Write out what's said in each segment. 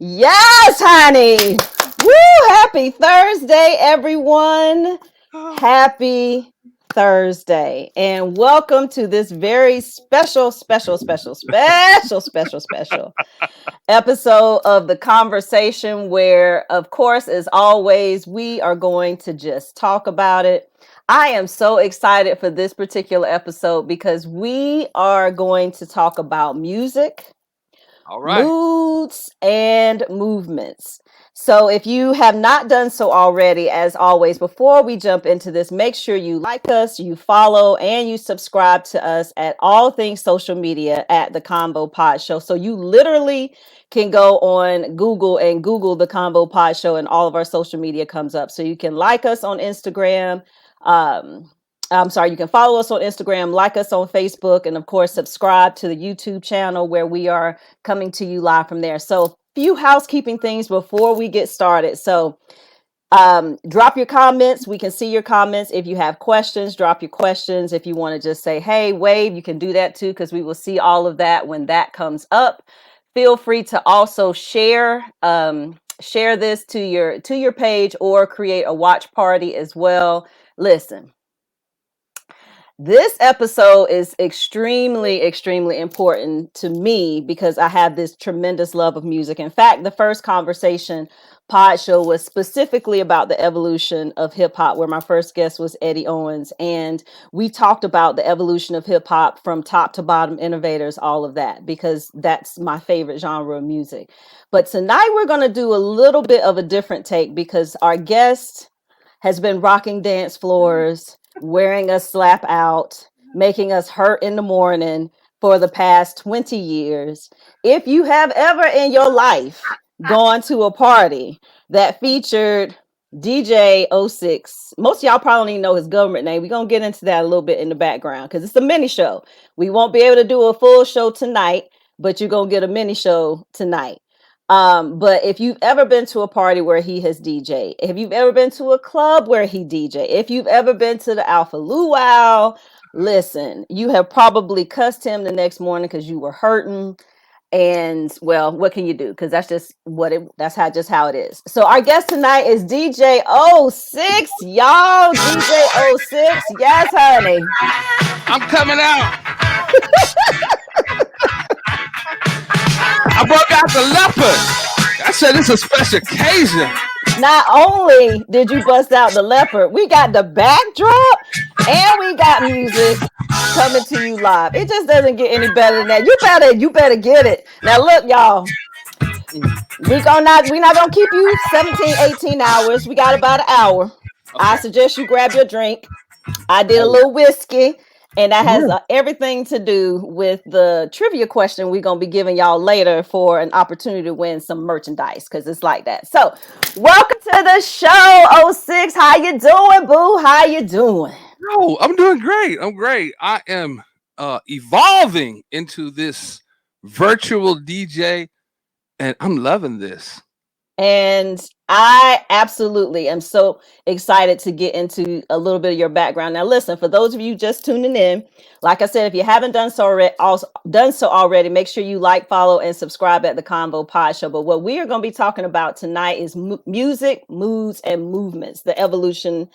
Yes, honey. Woo! Happy Thursday, everyone. Happy Thursday. And welcome to this very special episode of The Conversation, where, of course, as always, we are going to just talk about it. I am so excited for this particular episode because we are going to talk about music, All right. moods, and movements. So, if you have not done so already, as always, before we jump into this, make sure you like us, you follow, and you subscribe to us at all things social media at The Combo Pod Show. So, you literally can go on Google and Google The Combo Pod Show, and all of our social media comes up. So, you can like us on Instagram. I'm sorry, you can follow us on Instagram, like us on Facebook, and of course, subscribe to the YouTube channel where we are coming to you live from there. So, few housekeeping things before we get started. So, drop your comments. We can see your comments. If you have questions, drop your questions. If you want to just say, hey, wave, you can do that too, because we will see all of that when that comes up. Feel free to also share this to your page or create a watch party as well. Listen, this episode is extremely important to me because I have this tremendous love of music. In fact, the first conversation pod show was specifically about the evolution of hip hop, where my first guest was Eddie Owens. And we talked about the evolution of hip hop from top to bottom, innovators, all of that, because that's my favorite genre of music. But tonight we're going to do a little bit of a different take because our guest has been rocking dance floors, wearing us slap out, making us hurt in the morning for the past 20 years. If you have ever in your life gone to a party that featured DJ O6, most of y'all probably don't even know his government name. We're going to get into that a little bit in the background because it's a mini show. We won't be able to do a full show tonight, but you're going to get a mini show tonight. But if you've ever been to a party where he has DJ, if you've ever been to a club where he DJ, if you've ever been to the Alpha Luau, listen, you have probably cussed him the next morning because you were hurting. And well, what can you do? Because that's how it is. So our guest tonight is DJ O6, y'all. DJ O6, yes, honey. I'm coming out. I broke out the leopard. I said it's a special occasion. Not only did you bust out the leopard, we got the backdrop and we got music coming to you live. It just doesn't get any better than that. You better get it. Now look, y'all. We're not gonna keep you 17, 18 hours. We got about an hour. I Okay. suggest you grab your drink. I did a Oh, little whiskey, and that has yeah. everything to do with the trivia question we're going to be giving y'all later for an opportunity to win some merchandise because it's like that. So, welcome to the show, O6. How you doing, boo? How you doing? No, I'm doing great. I'm great. I am evolving into this virtual DJ, and I'm loving this. And I absolutely am so excited to get into a little bit of your background. Now, listen, for those of you just tuning in, like I said, if you haven't done so already, make sure you like, follow, and subscribe at the Convo Pod Show. But what we are going to be talking about tonight is music, moods, and movements, the evolution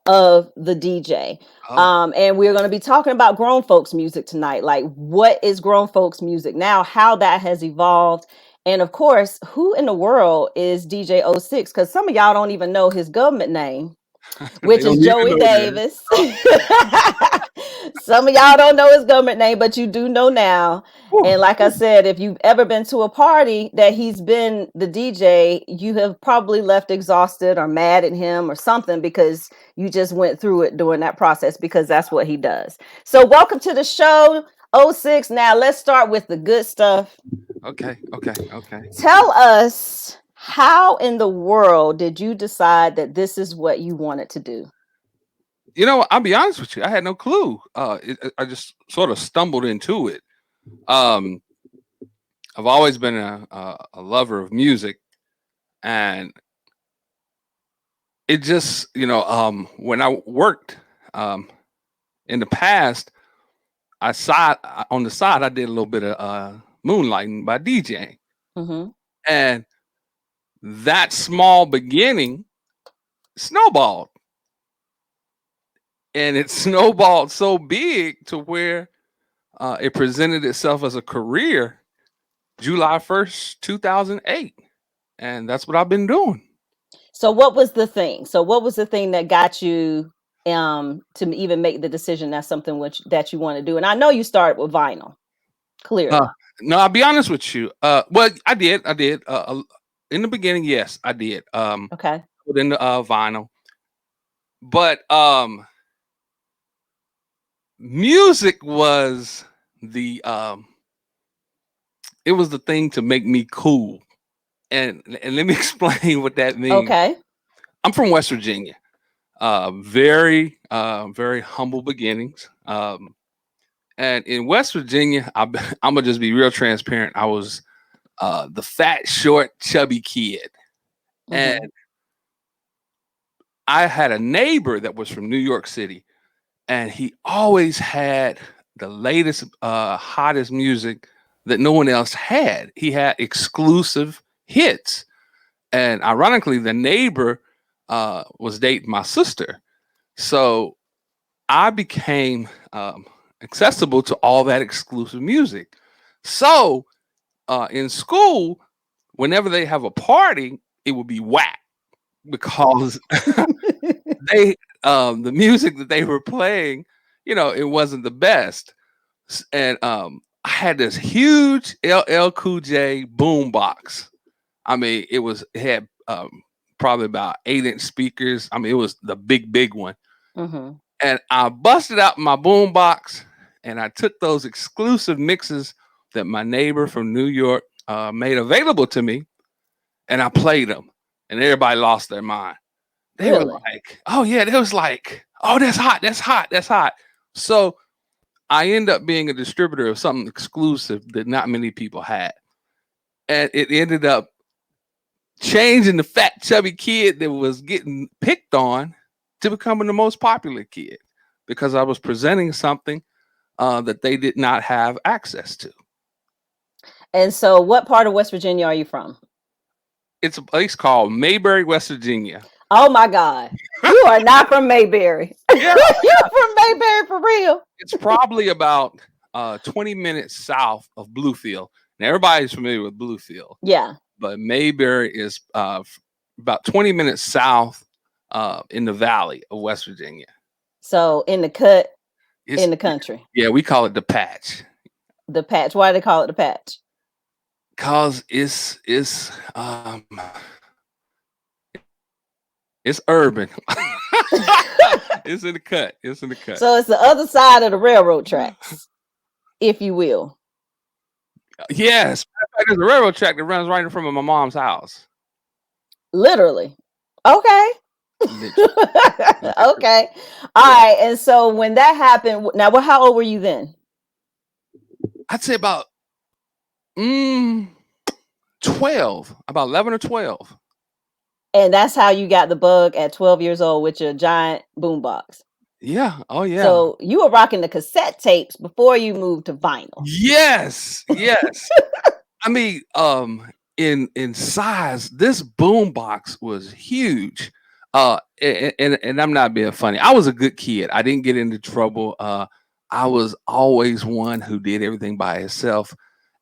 of the DJ. Oh, And we're going to be talking about grown folks music tonight. Like, what is grown folks music now, how that has evolved. And of course, who in the world is DJ O6? Because some of y'all don't even know his government name, they which is don't even Joey know that. Davis. Some of y'all don't know his government name, but you do know now. Whew. And like I said, if you've ever been to a party that he's been the DJ, you have probably left exhausted or mad at him or something because you just went through it during that process because that's what he does. So, welcome to the show, O6. Now, let's start with the good stuff. Okay, okay, okay. Tell us, how in the world did you decide that this is what you wanted to do? I'll be honest with you. I had no clue. I just sort of stumbled into it. Um, I've always been a lover of music, and it just when I worked um, in the past, on the side I did a little bit of moonlighting by DJing, Mm-hmm. and that small beginning snowballed, and it snowballed so big to where it presented itself as a career July 1st, 2008. And that's what I've been doing. So what was the thing? So what was the thing that got you to even make the decision that's something that you want to do? And I know you started with vinyl, clearly. No, I'll be honest with you. Well, I did. In the beginning, yes, I did. Okay. Put in the vinyl, but music was the it was the thing to make me cool. And let me explain what that means. Okay. I'm from West Virginia. Very humble beginnings. And in West Virginia, I'm gonna just be real transparent. I was the fat, short, chubby kid, and I had a neighbor that was from New York City, and he always had the latest, hottest music that no one else had. He had exclusive hits, and ironically, the neighbor was dating my sister, so I became accessible to all that exclusive music. So in school, whenever they have a party, it would be whack because they the music that they were playing, it wasn't the best. And I had this huge LL Cool J boom box. I mean, it had probably about 8-inch speakers. I mean, it was the big one. And I busted out my boom box and I took those exclusive mixes that my neighbor from New York made available to me, and I played them, and everybody lost their mind. They were like, "Oh yeah," they was like, "Oh, that's hot, that's hot, that's hot." So I end up being a distributor of something exclusive that not many people had, and it ended up changing the fat chubby kid that was getting picked on to becoming the most popular kid because I was presenting something that they did not have access to. And so what part of West Virginia are you from? It's a place called Mayberry, West Virginia. Oh my God. You are not from Mayberry. Yeah. You're from Mayberry for real. It's probably about 20 minutes south of Bluefield. Now, everybody's familiar with Bluefield. Yeah. But Mayberry is about 20 minutes south in the valley of West Virginia. So in the cut, in the country. Yeah, we call it the patch. The patch. Why do they call it the patch? Because it's urban. It's in the cut. It's in the cut. So it's the other side of the railroad tracks, if you will. Yes. There's a railroad track that runs right in front of my mom's house. Literally. Okay. Okay. All right. And so when that happened, now how old were you then? I'd say about 12, about 11 or 12. And that's how you got the bug at 12 years old with your giant boombox. Yeah. Oh yeah. So you were rocking the cassette tapes before you moved to vinyl. Yes. Yes. I mean, in size, this boombox was huge. And I'm not being funny. I was a good kid. I didn't get into trouble. I was always one who did everything by himself,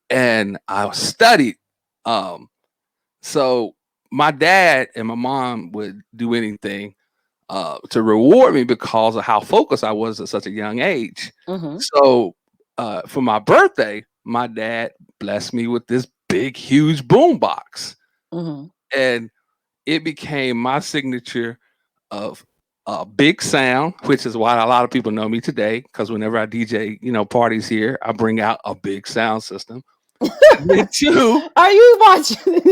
and I studied. So my dad and my mom would do anything to reward me because of how focused I was at such a young age. So for my birthday, my dad blessed me with this big, huge boom box. And it became my signature of big sound, which is why a lot of people know me today. Because whenever I DJ, parties here, I bring out a big sound system. And two, are you watching?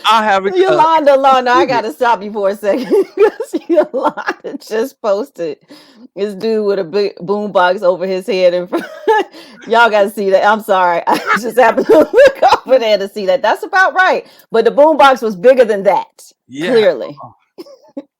I have Yolanda. I gotta stop you for a second because Yolanda just posted this dude with a big boombox over his head in front. Y'all gotta see that. I'm sorry, I just happened to look over there to see that. That's about right. But the boombox was bigger than that. Yeah. Clearly.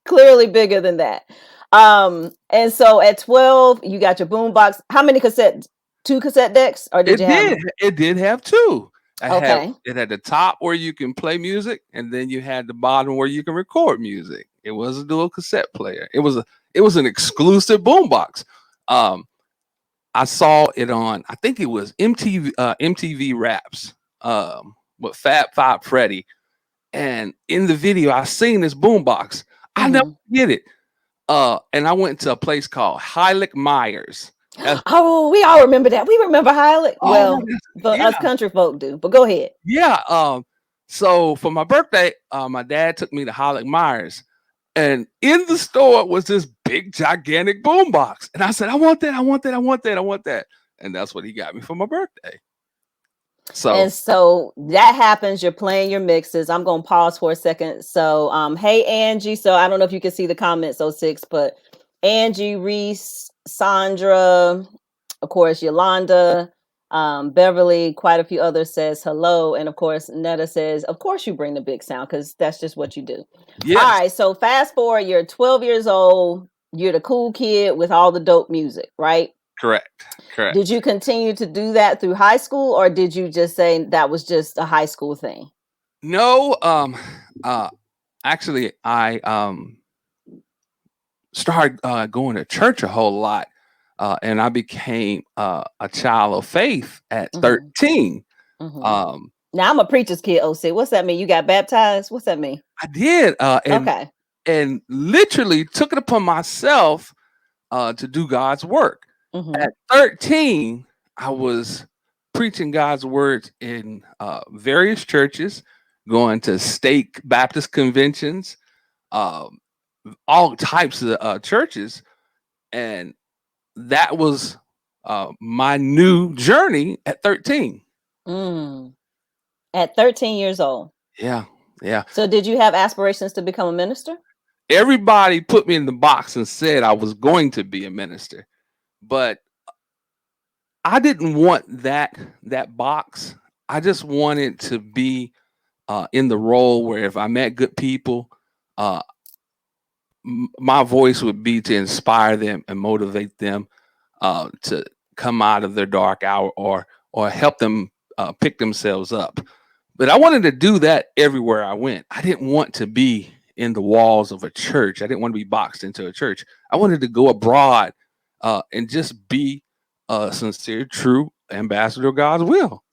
Clearly bigger than that. And so at 12, you got your boombox. How many cassettes? 2 cassette decks, or did you have? It did have 2. Okay. It had the top where you can play music, and then you had the bottom where you can record music. It was a dual cassette player. It was an exclusive boombox. Um, I saw it on, I think it was MTV Raps, with Fab Five Freddy. And in the video, I seen this boombox. I never Hmm. get it. And I went to a place called Heilig Myers. That's, Oh, we all remember that. We remember Highland. oh, Well, but yeah, us country folk do. But go ahead. yeah. So for my birthday, my dad took me to Heilig Myers, and in the store was this big, gigantic boombox. And I said, I want that, I want that, I want that, I want that. And that's what he got me for my birthday. So And so that happens. You're playing your mixes. I'm going to pause for a second. So, hey, Angie. So I don't know if you can see the comments, 06, but Angie, Reese, Sandra, of course, Yolanda, Beverly, quite a few others says hello. And of course, Netta says, of course, you bring the big sound because that's just what you do. All yes, right. So fast forward, you're 12 years old. You're the cool kid with all the dope music, right? correct, correct. Did you continue to do that through high school, or did you just say that was just a high school thing? No, uh, actually, I started going to church a whole lot, and I became a child of faith at Mhm. 13. Mhm. Um, Now I'm a preacher's kid, OC. What's that mean? You got baptized? What's that mean? I did, Okay. and literally took it upon myself to do God's work. Mhm. At 13, I was preaching God's words in various churches, going to state Baptist conventions, um, all types of churches, and that was my new journey at 13. Mm. At 13 years old. Yeah, yeah. So did you have aspirations to become a minister? Everybody put me in the box and said I was going to be a minister, but I didn't want that box. I just wanted to be in the role where if I met good people, uh, my voice would be to inspire them and motivate them to come out of their dark hour, or help them pick themselves up. But I wanted to do that everywhere I went. I didn't want to be in the walls of a church. I didn't want to be boxed into a church. I wanted to go abroad and just be a sincere, true ambassador of God's will.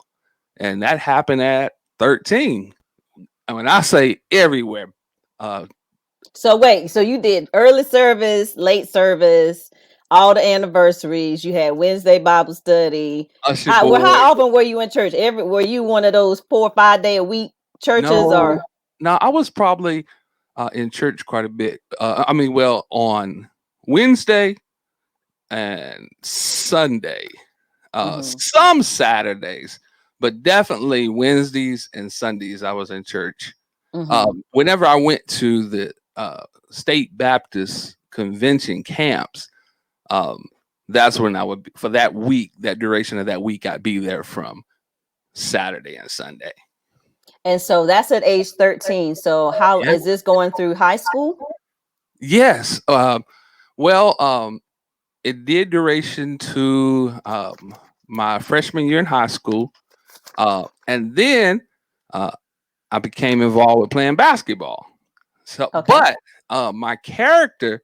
And that happened at 13. And when I say everywhere, uh, So wait, so you did early service, late service, all the anniversaries. You had Wednesday Bible study. Usher How Boy, often were you in church? Were you one of those 4 or 5 day a week churches, no, or no, I was probably in church quite a bit. I mean, well, on Wednesday and Sunday, Mhm. some Saturdays, but definitely Wednesdays and Sundays, I was in church. Mhm. Whenever I went to the state Baptist convention camps, um, that's when I would be, for that week, that duration of that week, I'd be there from Saturday and Sunday. And so that's at age 13. So how Yeah. is this going through high school? Yes. Well, it did duration to my freshman year in high school, and then uh, I became involved with playing basketball. So, Okay. but my character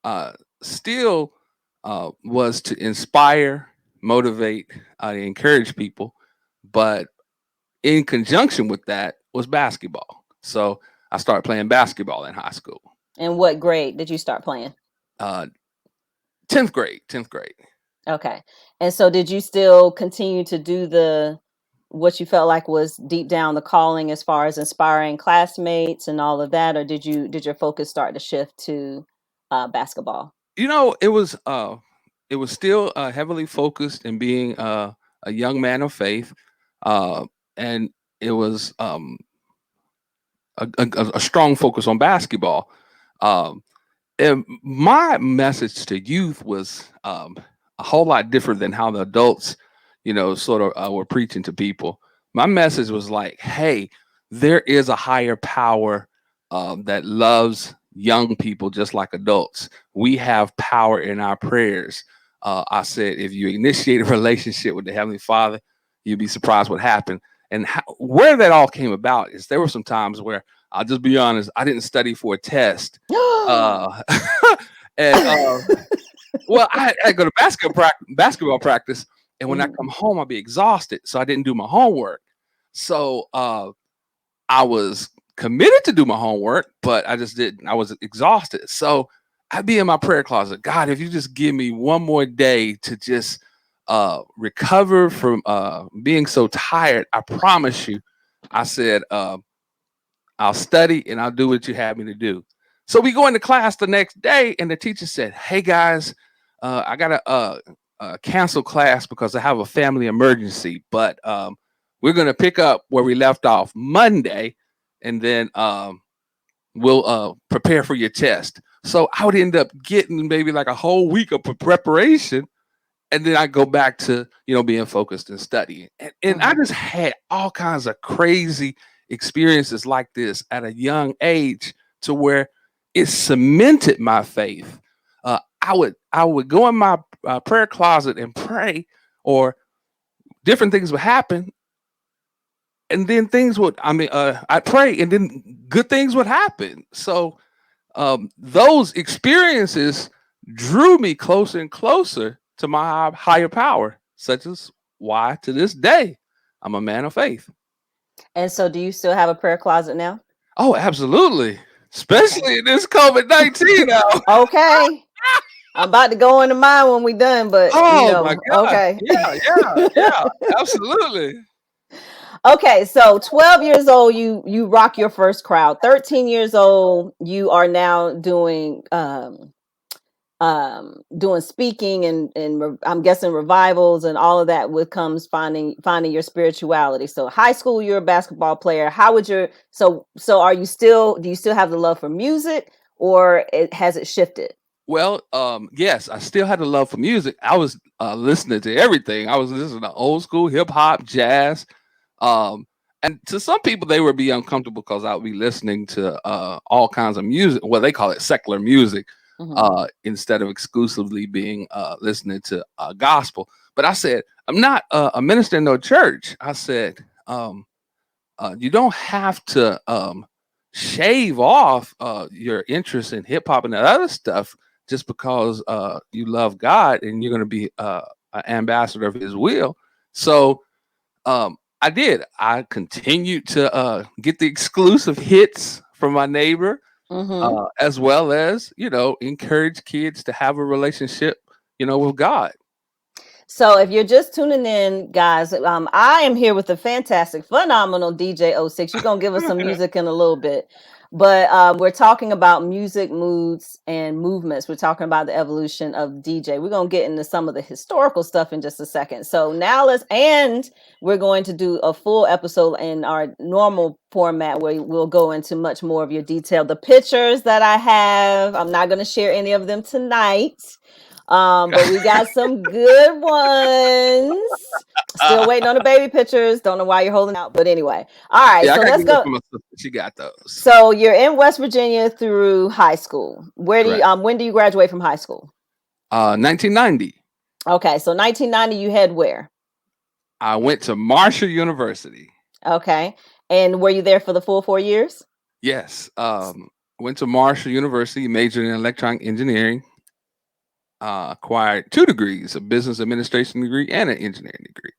uh, still was to inspire, motivate, encourage people, but in conjunction with that was basketball. So I started playing basketball in high school. And what grade did you start playing? Uh, 10th grade, 10th grade. Okay. And so did you still continue to do the what you felt like was deep down the calling as far as inspiring classmates and all of that, or did your focus start to shift to basketball? You know, it was still heavily focused in being a young man of faith, uh, and it was a strong focus on basketball. Um, and my message to youth was a whole lot different than how the adults, sort of were preaching to people. My message was like, hey, there is a higher power that loves young people just like adults. We have power in our prayers. I said, if you initiate a relationship with the Heavenly Father, you'd be surprised what happened. And where that all came about is there were some times where, I'll just be honest, I didn't study for a test. Uh, and well, I go to basketball practice, and when I come home, I'll be exhausted, so I didn't do my homework. So I was committed to do my homework, but I just didn't. I was exhausted, so I'd be in my prayer closet. God, if you just give me one more day to just recover from being so tired, I promise you, I said, I'll study and I'll do what you have me to do. So we go into class the next day, and the teacher said, "Hey guys, I gotta cancel class because I have a family emergency, but we're gonna pick up where we left off Monday, and then we'll prepare for your test." So I would end up getting maybe like a whole week of preparation, and then I go back to being focused and studying. And I just had all kinds of crazy experiences like this at a young age, to where it cemented my faith. I would go in my prayer closet and pray, or different things would happen, and then I'd pray, and then good things would happen. So those experiences drew me closer and closer to my higher power, such as why to this day I'm a man of faith. And so, do you still have a prayer closet now? Oh, absolutely. Especially in this COVID-19 now. Okay. I'm about to go into mine when we done, but Oh my God. okay. Yeah, absolutely. Okay, so 12 years old, you rock your first crowd. 13 years old, you are now doing doing speaking and I'm guessing revivals and all of that with comes finding your spirituality. So high school, you're a basketball player. How would your so are you still do you still have the love for music, or has it shifted? Well, yes, I still had a love for music. I was listening to everything. I was listening to old school hip hop, jazz, and to some people they would be uncomfortable because I would be listening to all kinds of music. Well, they call it secular music, instead of exclusively being listening to gospel. But I said, I'm not a minister in no church. I said, you don't have to shave off your interest in hip hop and that other stuff just because you love God and you're going to be an ambassador of His will. So I did. I continued to get the exclusive hits from my neighbor, as well as encourage kids to have a relationship, with God. So if you're just tuning in, guys, I am here with the fantastic, phenomenal DJ 06. You're going to give us some music in a little bit. But we're talking about music, moods, and movements. We're talking about the evolution of DJ. We're going to get into some of the historical stuff in just a second. So now we're going to do a full episode in our normal format where we'll go into much more of your detail. The pictures that I have, I'm not going to share any of them tonight. But we got some good ones. Still waiting on the baby pictures. Don't know why you're holding out, but anyway. All right, Yeah, so let's go. She got those. So you're in West Virginia through high school. Where do you when do you graduate from high school? 1990. Okay, so 1990 you head where? I went to Marshall University. Okay. And were you there for the full 4 years? Yes. Went to Marshall University, majored in electronic engineering. Acquired 2 degrees, a business administration degree and an engineering degree.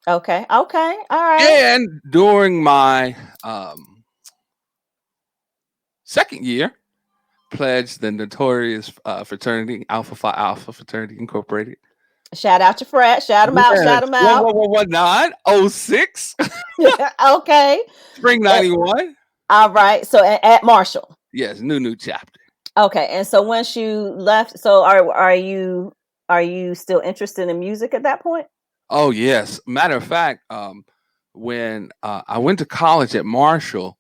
Okay. All right. And during my second year, pledged the notorious fraternity, Alpha Phi Alpha Fraternity Incorporated. Shout out your frat. Shout them out. Shout them out. 11906. Okay. Spring 91. All right. So at Marshall. Yes, new chapter. Okay, and so once you left, so are you still interested in music at that point? Oh yes. Matter of fact, when I went to college at Marshall,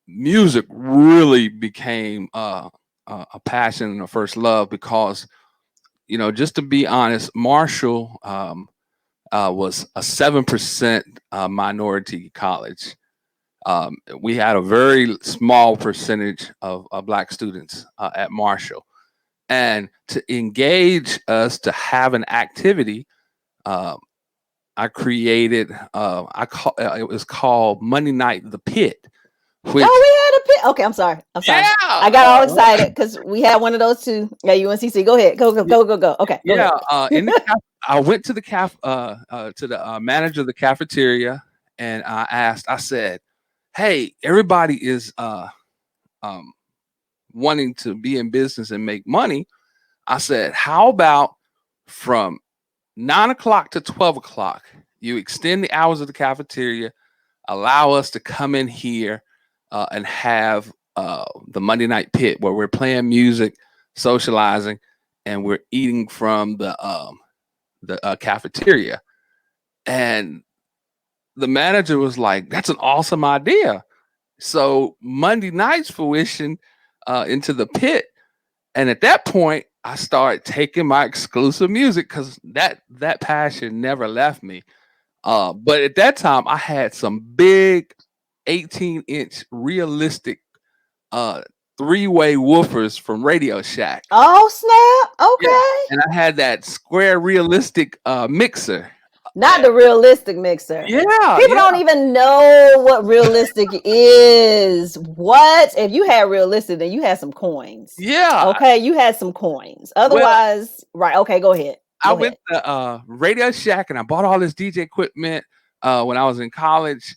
music really became a passion and a first love because, just to be honest, Marshall was a 7% minority college. We had a very small percentage of Black students at Marshall. And to engage us to have an activity, I created. It was called Monday Night the Pit. Oh, we had a pit. Okay, I'm sorry. Yeah, I got all excited because we had one of those too at UNCC. Go ahead. Go. Okay. Go yeah. ahead. I went to the to the manager of the cafeteria, and I said, "Hey, everybody is um, wanting to be in business and make money." I said, "How about from 9 o'clock to 12 o'clock, you extend the hours of the cafeteria, allow us to come in here and have the Monday Night Pit where we're playing music, socializing, and we're eating from the cafeteria." And the manager was like, "That's an awesome idea." So Monday nights fruition into the pit, and at that point, I started taking my exclusive music because that passion never left me. But at that time, I had some big 18-inch realistic uh, three-way woofers from Radio Shack. Oh snap! Yeah, Okay. and I had that square realistic mixer. Not the realistic mixer. Yeah, People yeah, don't even know what realistic is. What? If you had realistic, then you had some coins. yeah. Okay, you had some coins. Well, Otherwise, right? Okay, go ahead. I Go went ahead. to Radio Shack and I bought all this DJ equipment when I was in college,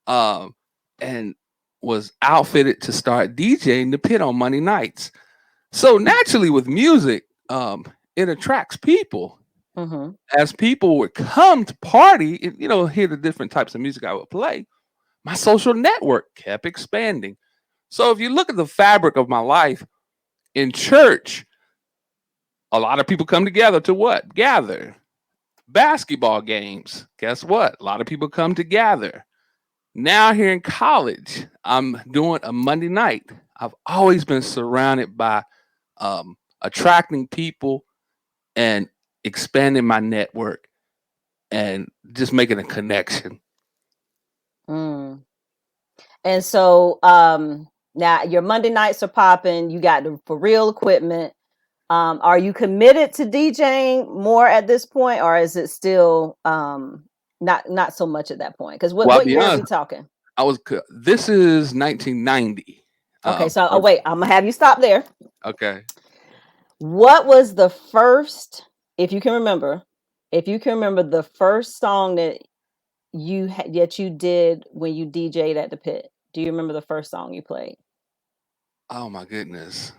um, and was outfitted to start DJing the pit on Monday nights. So naturally, with music, it attracts people. Mm-hmm. As people would come to party, and, hear the different types of music I would play, my social network kept expanding. So if you look at the fabric of my life in church, a lot of people come together to what? Gather. Basketball games. Guess what? A lot of people come together. Now here in college, I'm doing a Monday night. I've always been surrounded by attracting people and expanding my network and just making a connection. Mm. And so now your Monday nights are popping. You got the for real equipment. Are you committed to DJing more at this point, or is it still not so much at that point? Because Well, I'll what be year are honest. we talking? This is 1990. Okay, so wait, I'm gonna have you stop there. Okay. What was the first, if you can remember, the first song that you did when you DJ'd at the pit? Do you remember the first song you played? Oh my goodness.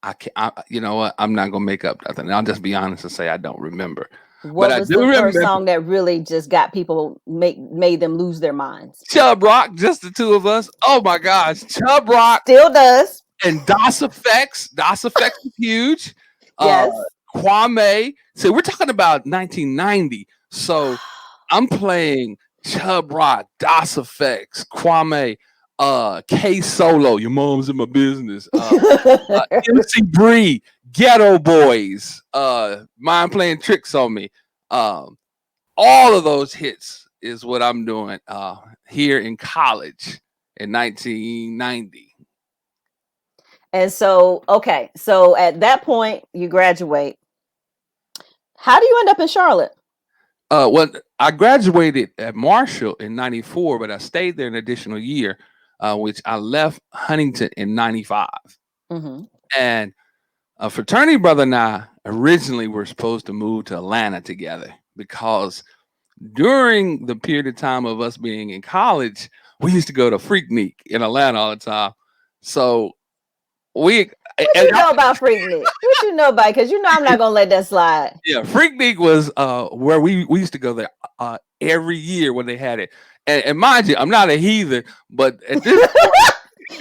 I can't. You know what? I'm not gonna make up nothing. I'll just be honest and say I don't remember. But What I was do the first remember song that really just got people made them lose their minds? Chubb Rock, just the two of us. Oh my gosh, Chubb Rock Still does. and DOS Effects. DOS Effects is huge. Yes. Kwame. So we're talking about 1990. So I'm playing Chubb Rock, DOS Effects, Kwame, K Solo, Your Mom's in My Business, MC Bree, Ghetto Boys, Mind Playing Tricks on Me. All of those hits is what I'm doing here in college in 1990. And so, okay, so at that point, you graduate. How do you end up in Charlotte? Well, I graduated at Marshall in 94, but I stayed there an additional year, which I left Huntington in 95. Mm-hmm. And a fraternity brother and I originally were supposed to move to Atlanta together because during the period of time of us being in college, we used to go to Freaknik in Atlanta all the time. So what you know about Freaknik? What you know about? Because I'm not gonna let that slide. Yeah, Freaknik was where we used to go there every year when they had it. And mind you, I'm not a heathen, but at this point,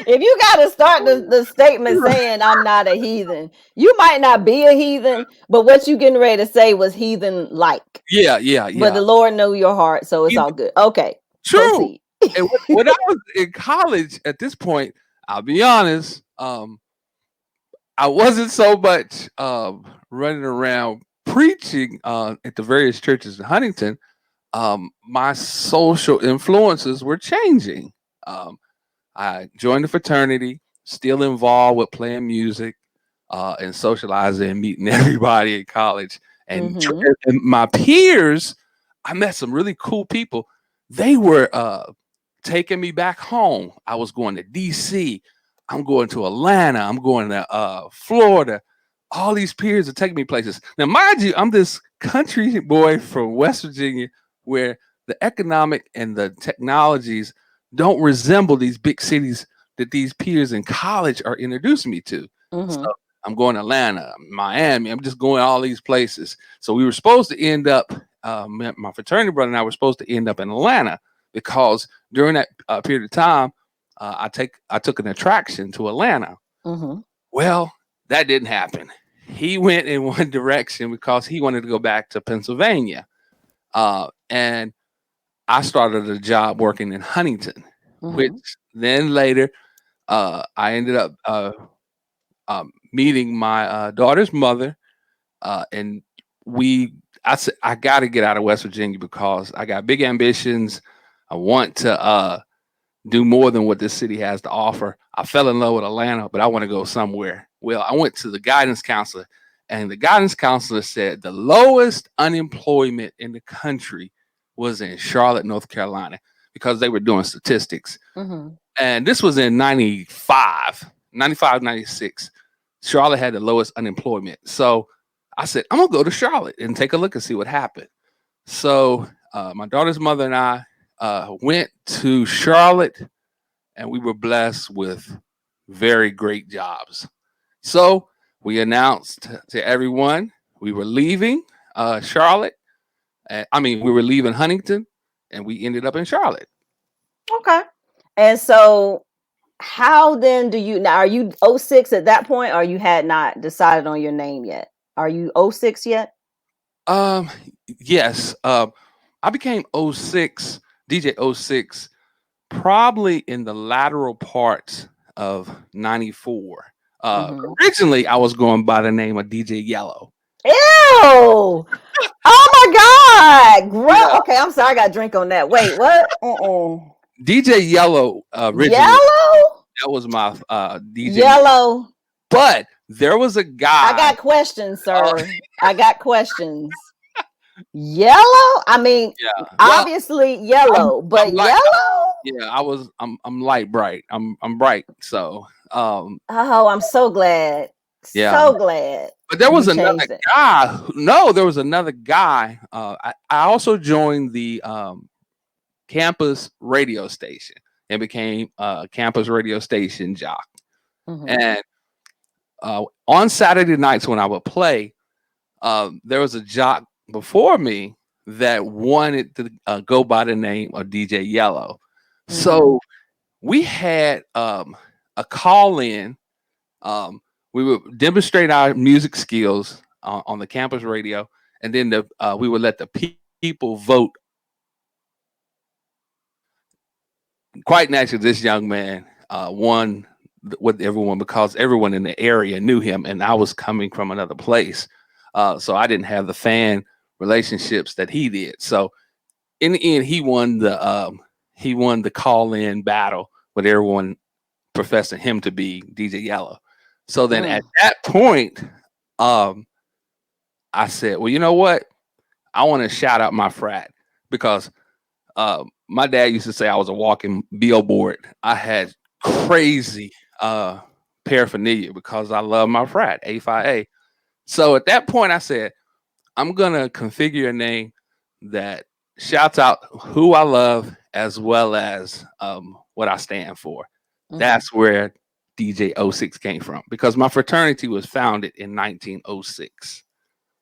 if you got to start the statement saying I'm not a heathen, you might not be a heathen, but what you getting ready to say was heathen like. Yeah. But the Lord know your heart, so it's all good. Okay, true. Proceed. And when I was in college at this point, I'll be honest, I wasn't so much running around preaching at the various churches in Huntington. My social influences were changing. I joined the fraternity, still involved with playing music and socializing and meeting everybody in college. And, Mhm. and my peers, I met some really cool people. They were taking me back home. I was going to DC. I'm going to Atlanta. I'm going to Florida. All these peers are taking me places. Now, mind you, I'm this country boy from West Virginia where the economic and the technologies don't resemble these big cities that these peers in college are introducing me to. So Mhm. I'm going to Atlanta, Miami. I'm just going all these places. So we were supposed to end up, my fraternity brother and I were supposed to end up in Atlanta because during that period of time, I took an attraction to Atlanta. Mhm. Well, that didn't happen. He went in one direction because he wanted to go back to Pennsylvania, and I started a job working in Huntington, which Mhm. then later I ended up meeting my daughter's mother, and I said I got to get out of West Virginia because I got big ambitions. I want to do more than what this city has to offer. I fell in love with Atlanta, but I want to go somewhere. Well, I went to the guidance counselor, and the guidance counselor said the lowest unemployment in the country was in Charlotte, North Carolina, because they were doing statistics. Mhm. And this was in 95, 96. Charlotte had the lowest unemployment. So I said, I'm going to go to Charlotte and take a look and see what happened. So my daughter's mother and I went to Charlotte, and we were blessed with very great jobs. So we announced to everyone we were leaving Charlotte. We were leaving Huntington, and we ended up in Charlotte. Okay. And so how then do you now, are you '06 at that point, or you had not decided on your name yet? Are you '06 yet? Um, yes. I became '06 DJ '06 probably in the lateral part of '94. Mhm. Originally, I was going by the name of DJ Yellow. Ew! Oh my God! Yeah. Okay, I'm sorry. I got to drink on that. Wait, what? DJ Yellow originally, Yellow? that was my DJ. Yellow. But there was a I guy. got questions, Uh, sir. I got questions. Yellow? I mean, yeah. Well, obviously I'm yellow, but I'm light. yellow? Yeah, I'm light bright. I'm bright. So Oh, I'm so glad. yeah. So glad But there was you another changed it. guy. No, there was another guy. I also joined the campus radio station and became a campus radio station jock. Mhm. And on Saturday nights when I would play, there was a jock before me that wanted to go by the name of DJ Yellow. Mhm. So we had a call in. We would demonstrate our music skills on the campus radio, and then we would let the people vote. Quite naturally, this young man won with everyone because everyone in the area knew him, and I was coming from another place, so I didn't have the fan relationships that he did. So in the end, he won the call in battle with everyone professing him to be DJ Yellow. So then at Mm. that point, um, I said, well, you know what? I want to shout out my frat because my dad used to say I was a walking billboard. I had crazy paraphernalia because I love my frat, A5A. So at that point, I said, I'm going to configure a name that shouts out who I love as well as what I stand for. Mhm. That's where DJ '06 came from because my fraternity was founded in 1906.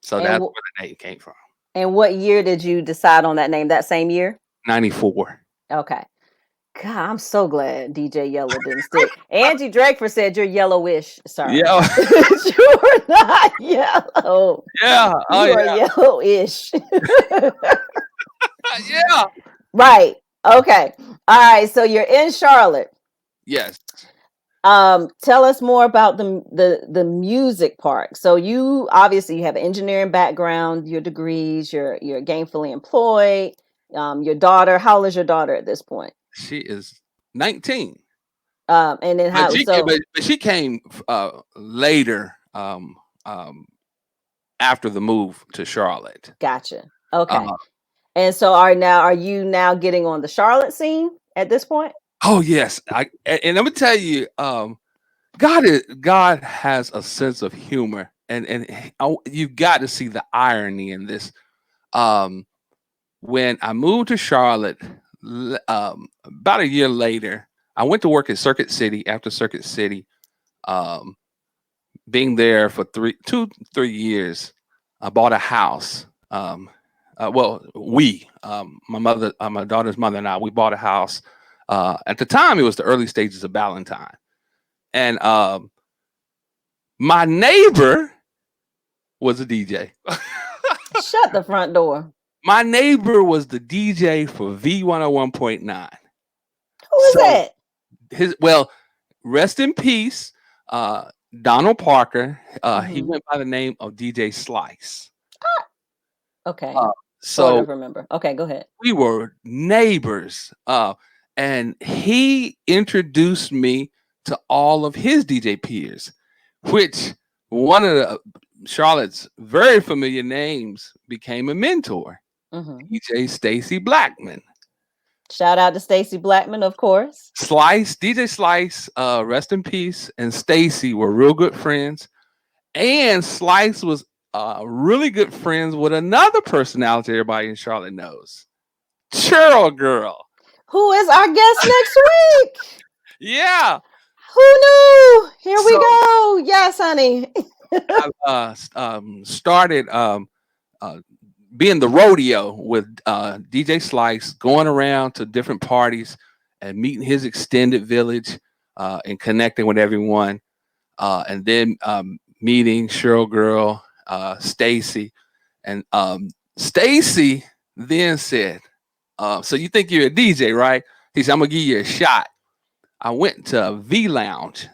So And that's w- where the name came from. and what year did you decide on that name? That same year? 94. Okay. God, I'm so glad DJ Yellow didn't stick. Angie Drakeford said you're yellowish, sir. Yeah. You are not yellow. Yeah. Oh You are yeah. yellowish. Yeah. Right. Okay. All right. So you're in Charlotte. Yes. Tell us more about the music part. So you obviously you have an engineering background, your degrees, you're gainfully employed. Your daughter, how old is your daughter at this point? She is 19. And then But how so she came later after the move to Charlotte. gotcha. Uh, Okay. And so are you now getting on the Charlotte scene at this point? Oh yes, and I'm gonna tell you, God has a sense of humor, and you've got to see the irony in this. Um, when I moved to Charlotte, about a year later, I went to work at Circuit City. After Circuit City, um, being there for 3 years, I bought a house. Well, my daughter's mother and I, we bought a house. At the time, it was the early stages of Valentine, and my neighbor was a DJ. Shut the front door. My neighbor was the DJ for V101.9. Who is So that? well, rest in peace, Donald Parker. He Mhm. went by the name of DJ Slice. Okay. Sort So of remember. Okay, go ahead. we were neighbors, and he introduced me to all of his DJ peers, which one of Charlotte's very familiar names became a mentor, Mhm. DJ Stacy Blackman. Shout out to Stacy Blackman, of course. DJ Slice, rest in peace, and Stacy were real good friends. And Slice was really good friends with another personality everybody in Charlotte knows, Cheryl Girl. Who is our guest next week? Yeah. Who knew? Here we So- go. Yes, honey. Started being the rodeo with DJ Slice, going around to different parties and meeting his extended village and connecting with everyone. And then meeting Cheryl Girl, Stacy. And Stacy then said, so you think you're a DJ, right? He said, I'm going to give you a shot. I went to V Lounge.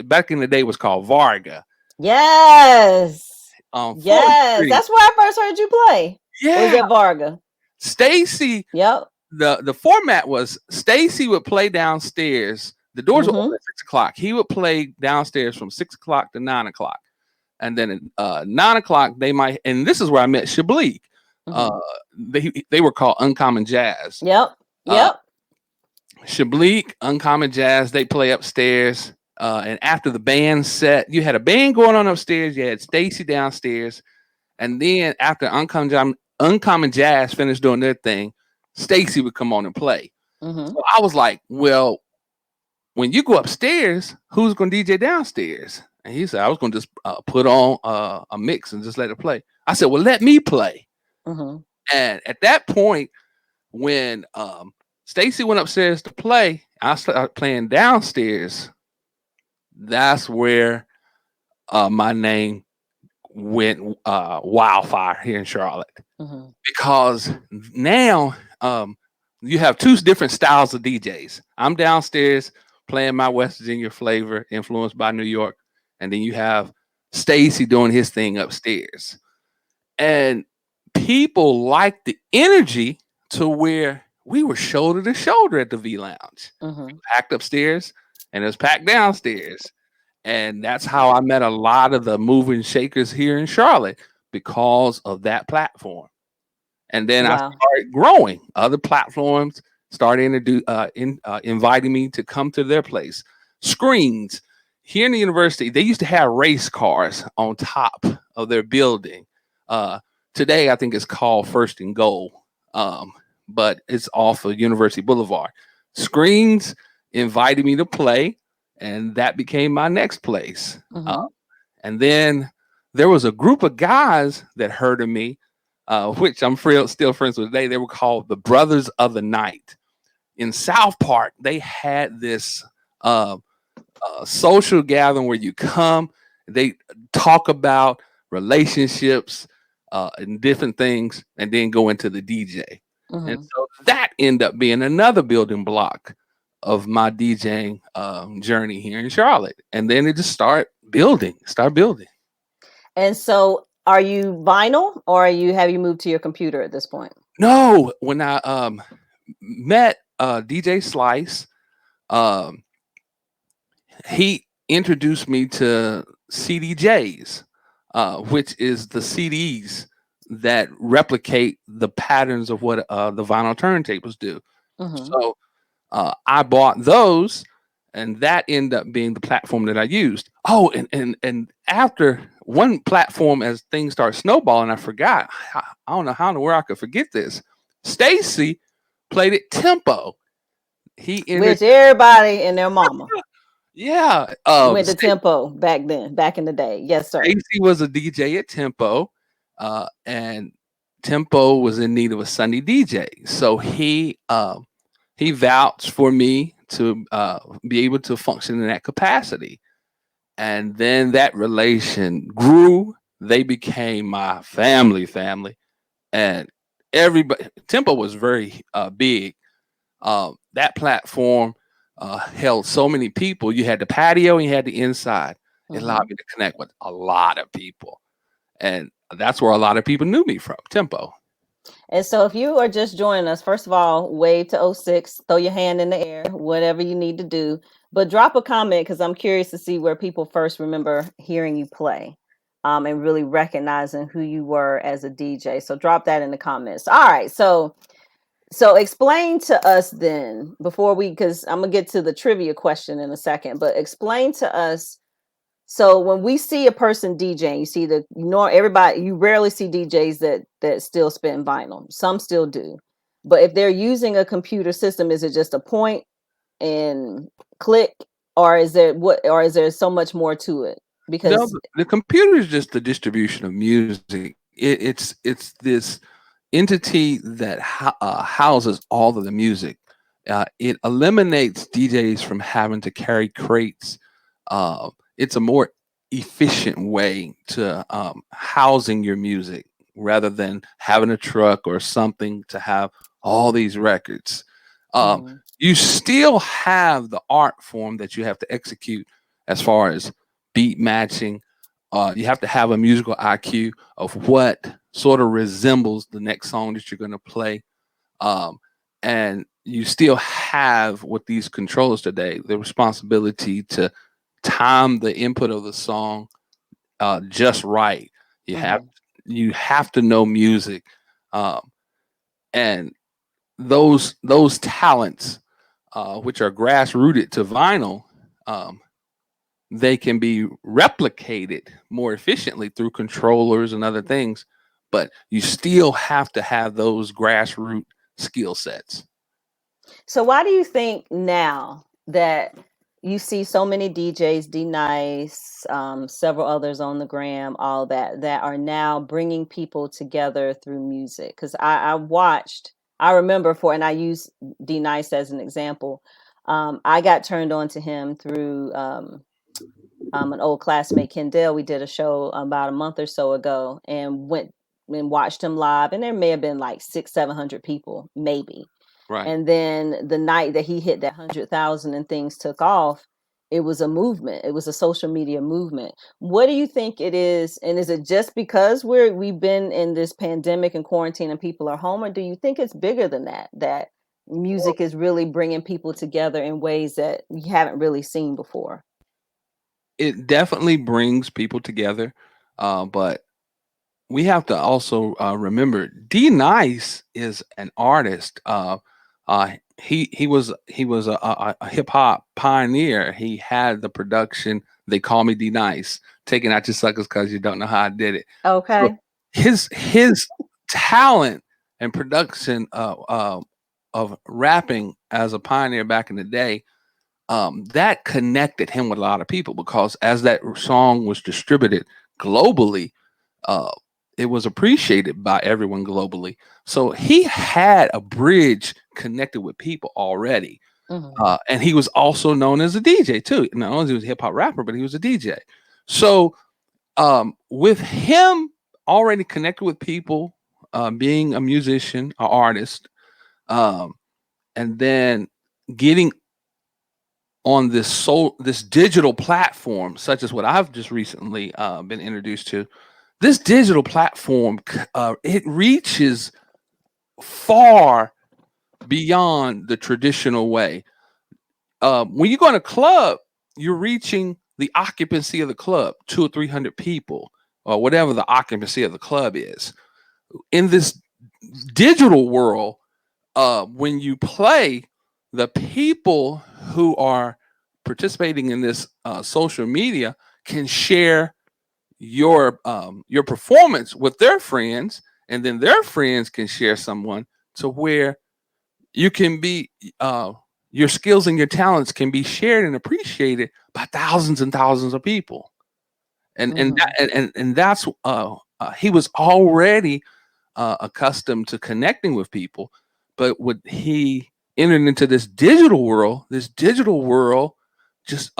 Back in the day, it was called Varga. Yes. Yes, Yes. That's where I first heard you play. Yeah. Was at Varga. Stacy. Yep. The format was Stacy would play downstairs. The doors were open at 6 o'clock. He would play downstairs from 6 o'clock to 9 o'clock. And then at 9 o'clock, they might, and this is where I met Shableek. They were called Uncommon Jazz. Yep. Yep. Shableek, Uncommon Jazz, they play upstairs. And after the band set, you had a band going on upstairs, you had Stacy downstairs. And then after Uncommon Jazz finished doing their thing, Stacy would come on and play. So I was like, well, when you go upstairs, who's going to DJ downstairs? And he said, I was going to just put on a mix and just let it play. I said, well, let me play. And at that point, when Stacy went upstairs to play, I started playing downstairs. That's where my name went wildfire here in Charlotte. Because now you have two different styles of DJs. I'm downstairs playing my West Virginia flavor influenced by New York. And then you have Stacy doing his thing upstairs. And people liked the energy to where we were shoulder to shoulder at the V Lounge. Packed upstairs and it was packed downstairs. And that's how I met a lot of the moving shakers here in Charlotte because of that platform. And then I started growing. Other platforms started inviting me to come to their place. Screens. Here in the university, they used to have race cars on top of their building. Today, I think it's called First and Goal, but it's off of University Boulevard. Screens invited me to play, and that became my next place. And then there was a group of guys that heard of me, which I'm still friends with today. They were called the Brothers of the Night. In South Park, they had this social gathering where you come, they talk about relationships and different things, and then go into the DJ. And so that ended up being another building block of my DJing journey here in Charlotte. And then it just start building. And so are you vinyl or have you moved to your computer at this point? No, when I met DJ Slice, he introduced me to CDJs, which is the CDs that replicate the patterns of what the vinyl turntables do. Mhm. So I bought those, and that ended up being the platform that I used. Oh, and after one platform, as things start snowballing, I forgot. I don't know how in the world I could forget this. Stacy played it tempo. He entered, Which everybody and their mama yeah. went to Tempo back then, back in the day. Yes, sir. Stacy was a DJ at Tempo, and Tempo was in need of a Sunday DJ, so he vouched for me to be able to function in that capacity. And then that relation grew. They became my family, and everybody. Tempo was very big. That platform held so many people. You had the patio and you had the inside. It allowed Mhm. me to connect with a lot of people, and that's where a lot of people knew me from. Tempo. And so if you are just joining us, first of all, wave to '06, throw your hand in the air, whatever you need to do. But drop a comment because I'm curious to see where people first remember hearing you play, and really recognizing who you were as a DJ. So drop that in the comments. All right. So explain to us then before because I'm gonna get to the trivia question in a second, but explain to us. So when we see a person DJing, you see everybody. You rarely see DJs that still spin vinyl. Some still do, but if they're using a computer system, is it just a point and click, or is there so much more to it? No, Because the computer is just the distribution of music. It's this entity that houses all of the music. It eliminates DJs from having to carry crates. It's a more efficient way to housing your music rather than having a truck or something to have all these records. Um, Mhm, you still have the art form that you have to execute as far as beat matching. You have to have a musical IQ of what sort of resembles the next song that you're going to play. Um, and you still have with these controllers today the responsibility to time the input of the song just right. You have mhm. you have to know music, um, and those talents, which are grassrooted to vinyl, um, they can be replicated more efficiently through controllers and other things, but you still have to have those grassroots skill sets. So why do you think now that you see so many DJs, D Nice, several others on the gram, all that are now bringing people together through music? Because I remember and I use D Nice as an example. I got turned on to him through an old classmate, Kendall. We did a show about a month or so ago and went and watched him live, and there may have been like 700 people, maybe. Right. And then the night that he hit that 100,000 and things took off, it was a movement. It was a social media movement. What do you think it is? And is it just because we've been in this pandemic and quarantine and people are home, or do you think it's bigger than that? That music is really bringing people together in ways that you haven't really seen before. It definitely brings people together, but we have to also remember D Nice is an artist. He was a hip hop pioneer. He had the production. They call me D Nice, taking out your suckers because you don't know how I did it. So Okay. his talent and production of rapping as a pioneer back in the day, that connected him with a lot of people because as that song was distributed globally, uh, it was appreciated by everyone globally. So he had a bridge connected with people already. Mhm. And he was also known as a DJ too. Not only was he was a hip hop rapper, but he was a DJ. So with him already connected with people, being a musician, an artist, um, and then getting on this digital platform, such as what I've just recently been introduced to. This digital platform, it reaches far beyond the traditional way. When you go in a club, you're reaching the occupancy of the club, 200 or 300 people, or whatever the occupancy of the club is. in this digital world, when you play, the people who are participating in this social media can share your performance with their friends, and then their friends can share someone to where you can be your skills and your talents can be shared and appreciated by thousands and thousands of people. And that's he was already accustomed to connecting with people, but when he entered into this digital world just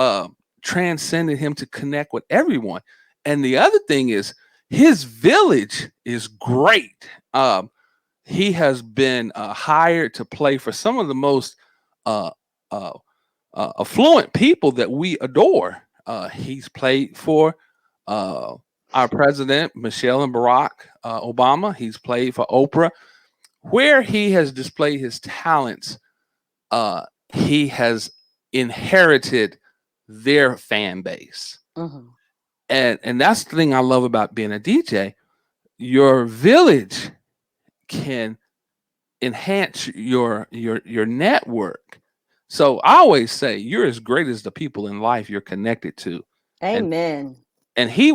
transcended him to connect with everyone. And the other thing is his village is great. He has been hired to play for some of the most uh, uh, affluent people that we adore. He's played for our president, Michelle and Barack Obama. He's played for Oprah. Where he has displayed his talents, he has inherited their fan base. Mhm. And that's the thing I love about being a DJ. Your village can enhance your network. So I always say you're as great as the people in life you're connected to. And Amen. and he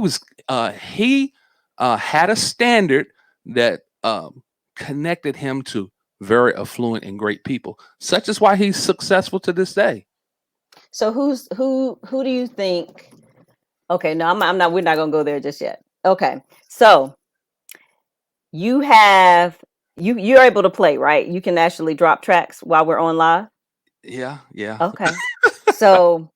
had a standard that connected him to very affluent and great people, such as why he's successful to this day. So who do you think? Okay, no, I'm not. We're not gonna go there just yet. Okay, so you have you're able to play, right? You can actually drop tracks while we're on live. Yeah, yeah. Okay, so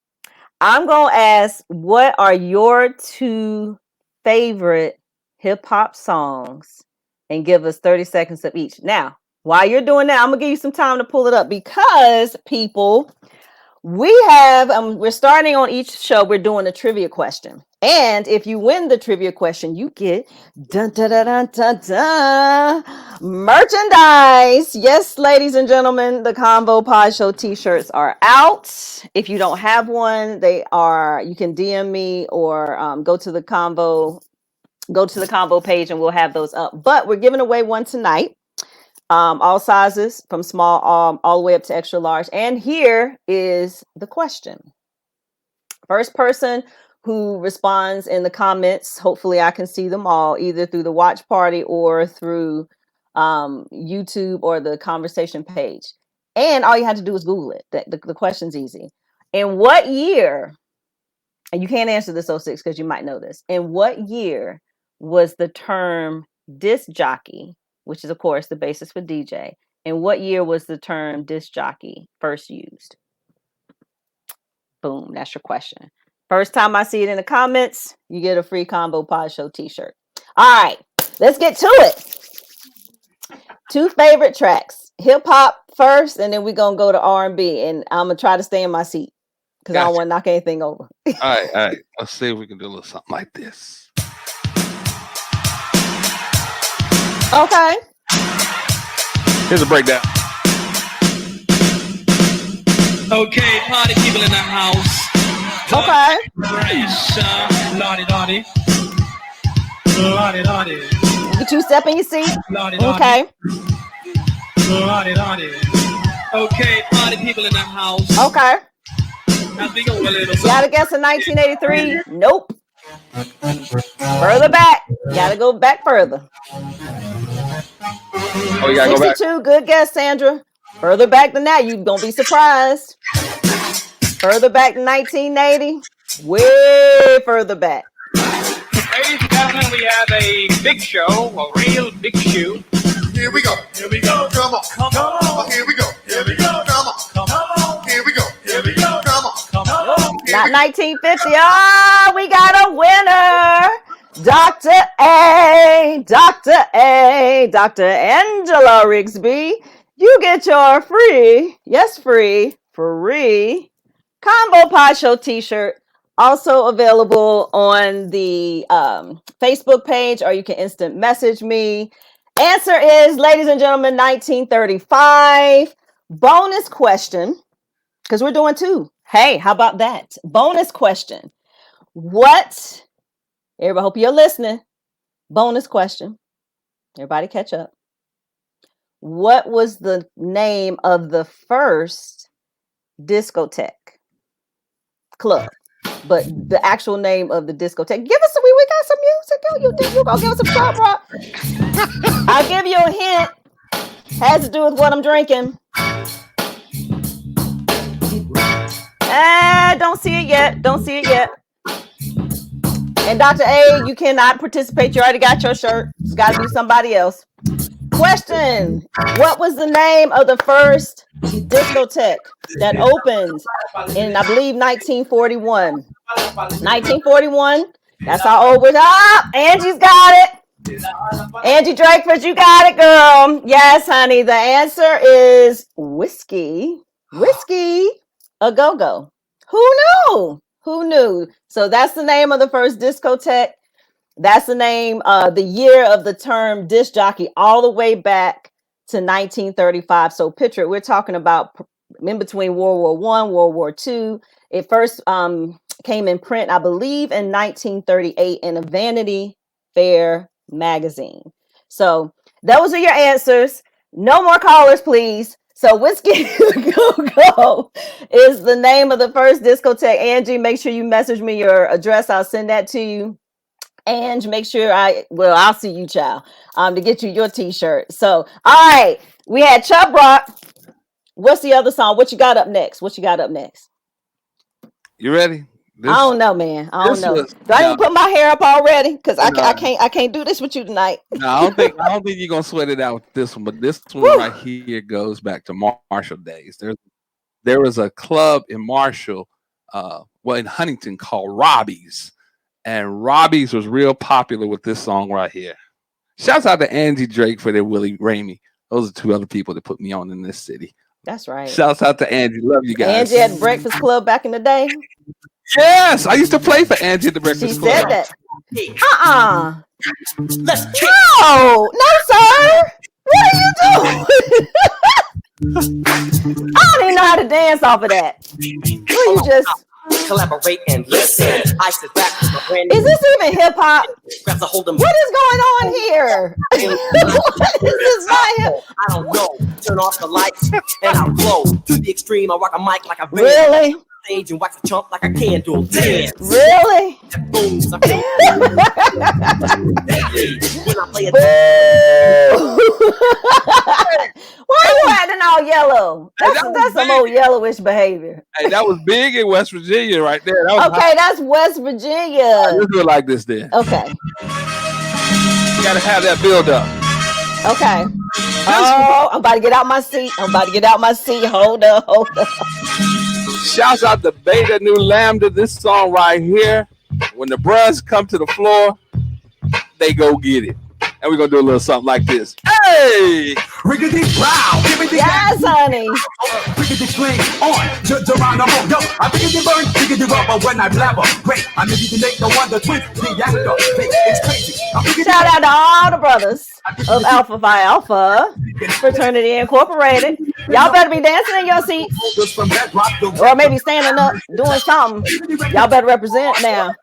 I'm gonna ask, what are your two favorite hip hop songs, and give us 30 seconds of each. Now, while you're doing that, I'm gonna give you some time to pull it up because people. We're starting on each show. We're doing a trivia question. And if you win the trivia question, you get dun, dun, dun, dun, dun, dun, merchandise. Yes, ladies and gentlemen, the Convo Pod Show t-shirts are out. If you don't have one, you can DM me or go to the Convo page and we'll have those up. But we're giving away one tonight. All sizes from small all the way up to extra large. And here is the question. First person who responds in the comments, hopefully I can see them all, either through the watch party or through YouTube or the conversation page. And all you have to do is Google it. The question's easy. In what year, and you can't answer this 06 because you might know this, in what year was the term disc jockey, which is, of course, the basis for DJ, and what year was the term disc jockey first used? Boom, that's your question. First time I see it in the comments, you get a free Convo Pod Show t-shirt. All right, let's get to it. Two favorite tracks, hip hop first, and then we're gonna go to R&B, and I'm gonna try to stay in my seat because I don't want to knock anything over. All right. Let's see if we can do a little something like this. Okay. Here's a breakdown. Okay, party people in the house. Okay. Fresh, lottie dottie. Lottie dottie. Get you step in your seat. Lottie dottie. Okay. Lottie dottie. Okay, party people in the house. Okay. As we go a little. Gotta guess in 1983. Nope. Further back. Gotta go back further. Oh, you gotta go back. 62. Good guess, Sandra. Further back than that, you're gonna be surprised. Further back than 1980. Way further back. Ladies and gentlemen, we have a big show, a real big shoe. Here we go. Here we go. Come on. Come on. Here we go. Here we go. Come on. Come on. Here we go. Here we go. Come on. Come on. Not 1950. Oh, we got a winner. Dr. A. Dr. A. Dr. Angela Rigsby. You get your free Convo Pod Show t-shirt. Also available on the Facebook page, or you can instant message me. Answer is, ladies and gentlemen, 1935. Bonus question, because we're doing two. Hey, how about that? Bonus question. What, everybody, hope you're listening. Bonus question. Everybody catch up. What was the name of the first discotheque club? But the actual name of the discotheque. Give us we got some music. You gonna give us some Chop Rock? I'll give you a hint. Has to do with what I'm drinking. Don't see it yet. Don't see it yet. And Dr. A, you cannot participate. You already got your shirt. It's got to be somebody else. Question. What was the name of the first discotheque that opened in, I believe, 1941? 1941. That's how old we're. Ah, Angie's got it. Angie Drakeford, you got it, girl. Yes, honey. The answer is Whiskey. Whiskey a Go-Go. Who knew? Who knew? So that's the name of the first discotheque. That's the name, the year of the term disc jockey, all the way back to 1935. So picture it. We're talking about in between World War I, World War II. It first came in print, I believe, in 1938 in a Vanity Fair magazine. So those are your answers. No more callers, please. So Whiskey Go-Go is the name of the first discotheque. Angie, make sure you message me your address. I'll send that to you. And make sure I'll see you, child, to get you your t-shirt. So, all right, we had Chub Rock. What's the other song? What you got up next? What you got up next? You ready? I don't know, man. I don't know. Do I need to put my hair up already? Because I can't do this with you tonight. No, I don't think you're gonna sweat it out with this one. But this one right here goes back to Marshall days. There was a club in Marshall, in Huntington called Robbie's. And Robbie's was real popular with this song right here. Shouts out to Angie Drakeford and Willie Ramey. Those are two other people that put me on in this city. That's right. Shouts out to Angie. Love you guys. Angie at Breakfast Club back in the day. Yes, I used to play for Angie at the Breakfast Club. She said that. No, sir. What are you doing? I don't even know how to dance off of that. You just collaborate and listen. I sit back with a brand new. Is this even hip hop? Grabs a hold of what is going on here? What is this right here? I don't know. Turn off the lights and I'll glow to the extreme. I rock a mic like a band. Really? Stage and wax a chump like a candle. Dance. Really? Booms. When I play Why are you acting all yellow? That's some old yellowish behavior. Hey, that was big in West Virginia right there. Okay, that's West Virginia. Let's do it like this then. Okay. You gotta have that build up. Okay. Oh, I'm about to get out my seat. Hold up. Shouts out to Beta Nu Lambda. This song right here. When the bros come to the floor, they go get it. And we're gonna do a little something like this. Hey! Riggedy proud. Yes, honey. Riggedy swing on. Geronimo. Yo, I riggedy burn, riggedy rubber when I blabber. Great. I need to make no wonder twins. The actor. It's crazy. Shout out to all the brothers of Alpha Phi Alpha Fraternity Incorporated. Y'all better be dancing in your seats. Or maybe standing up, doing something. Y'all better represent now.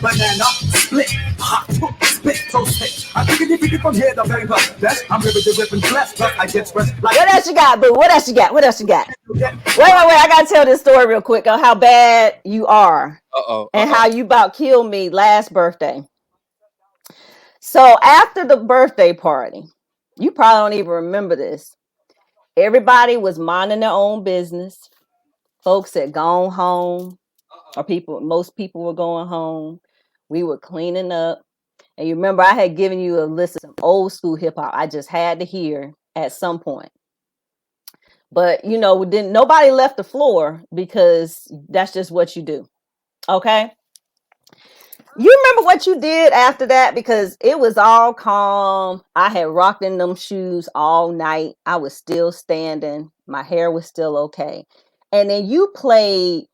Banana, split, hot, spit, so sick. I think if you from here, the very best. I'm really ripping blessed, but I get stressed like. What else you got, boo? What else you got? Wait, I gotta tell this story real quick on how bad you are. And how you about killed me last birthday. So after the birthday party, you probably don't even remember this. Everybody was minding their own business. Folks had gone home. Or most people were going home. We were cleaning up. And you remember I had given you a list of some old school hip hop I just had to hear at some point. But nobody left the floor because that's just what you do. Okay. You remember what you did after that? Because it was all calm. I had rocked in them shoes all night. I was still standing. My hair was still okay. And then you played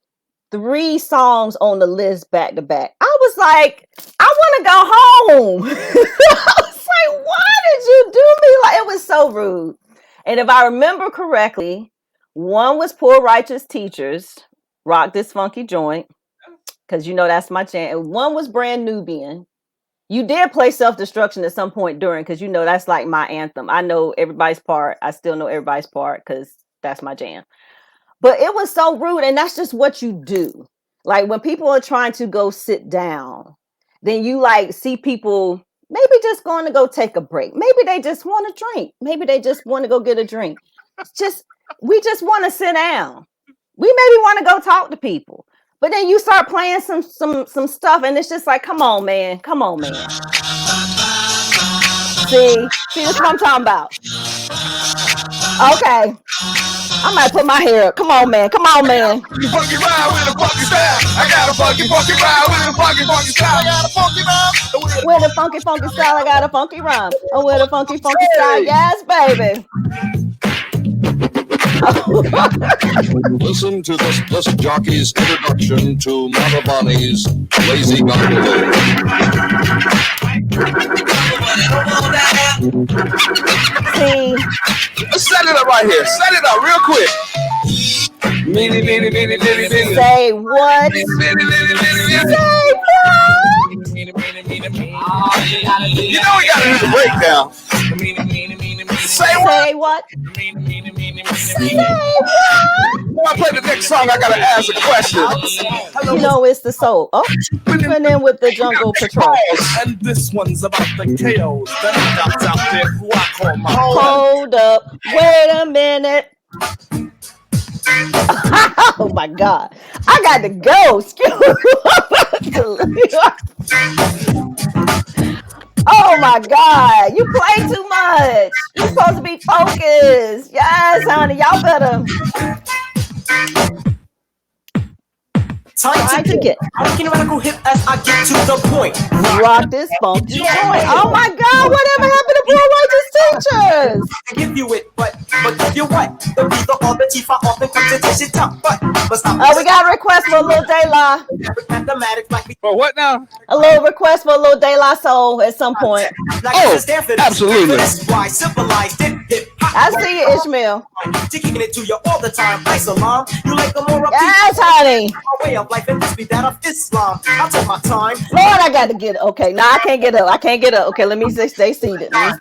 3 songs on the list back to back. I was like, I want to go home. I was like, why did you do me like? It was so rude. And if I remember correctly, one was Poor Righteous Teachers, Rock This Funky Joint. because you know that's my jam. And one was Brand Nubian. You did play Self-Destruction at some point during, because you know that's like my anthem. I know everybody's part. I still know everybody's part because that's my jam. But it was so rude, and that's just what you do. Like when people are trying to go sit down, then you like see people maybe just going to go take a break. Maybe they just want to drink. Maybe they just want to go get a drink. We just want to sit down. We maybe want to go talk to people. But then you start playing some stuff, and it's just like, come on, man. See, this is what I'm talking about. Okay. I might put my hair up. Come on, man. Funky ride with a funky style. I got a funky ride with a funky style. I got a funky rhyme. With a funky style, I got a funky rhyme. Oh, with a funky style, yes, baby. Listen to this disc jockey's introduction to Manavani's Lazy Gondola. See, Set it up right here. Set it up real quick. say what? You know we gotta do the breakdown. Say what? Say what? When I play the next song, I gotta ask a question. You know it's the soul. Oh, and then with the Jungle Patrol. And this one's about the KOs, the knockouts out there who I call my Hold up. Wait a minute. Oh my God. I got to go. Oh my God. You play too much. You're supposed to be focused. Yes, honey. Y'all better. Time to get. I'm looking radical hip as I get to the point. Rock this funky joint. Oh my God. Whatever happened to Blue Righteous Teachers? I give you it, but give you what? The breather or the chief often comes to dish it up, but stop. Oh, we got a request for a little De La. Mathematics like me. For what now? A little request for a little De La Soul at some point. Oh, absolutely. That's why civilized hip hop. I see you, Ishmael. Kicking it to you all the time. Nice alarm. You like the more Yes, honey. my way of life and this be that of Islam. I take my time. Lord, I got to get okay. No, I can't get up. Okay, let me stay seated. Right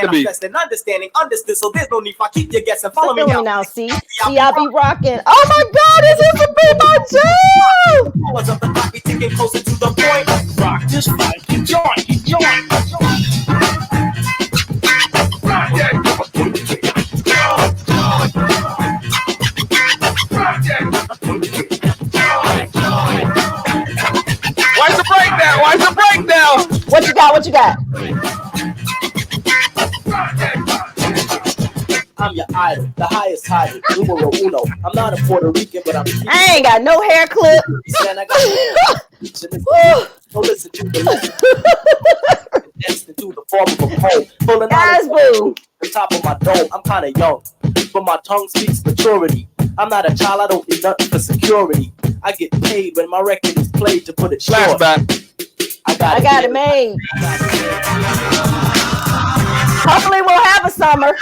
to be. Understanding, understood. So there's no need for keep your guessing. Follow me Follow me now. now. See, I be rocking. Oh my God, this is to be my jam. Hours of the clock be ticking closer to the point. rock this funky joint. Why's the breakdown? What you got? I'm your idol, the highest title, numero uno. I'm not a Puerto Rican, but I'm I ain't got no hair clip. and I got so listen to the destined to the form of a poem. Pulling Yes, boo. the top of my dome. I'm kind of young, but my tongue speaks maturity. I'm not a child, I don't need nothing for security. I get paid when my record is played, to put it short. Flashback. I I got it made. Hopefully we'll have a summer.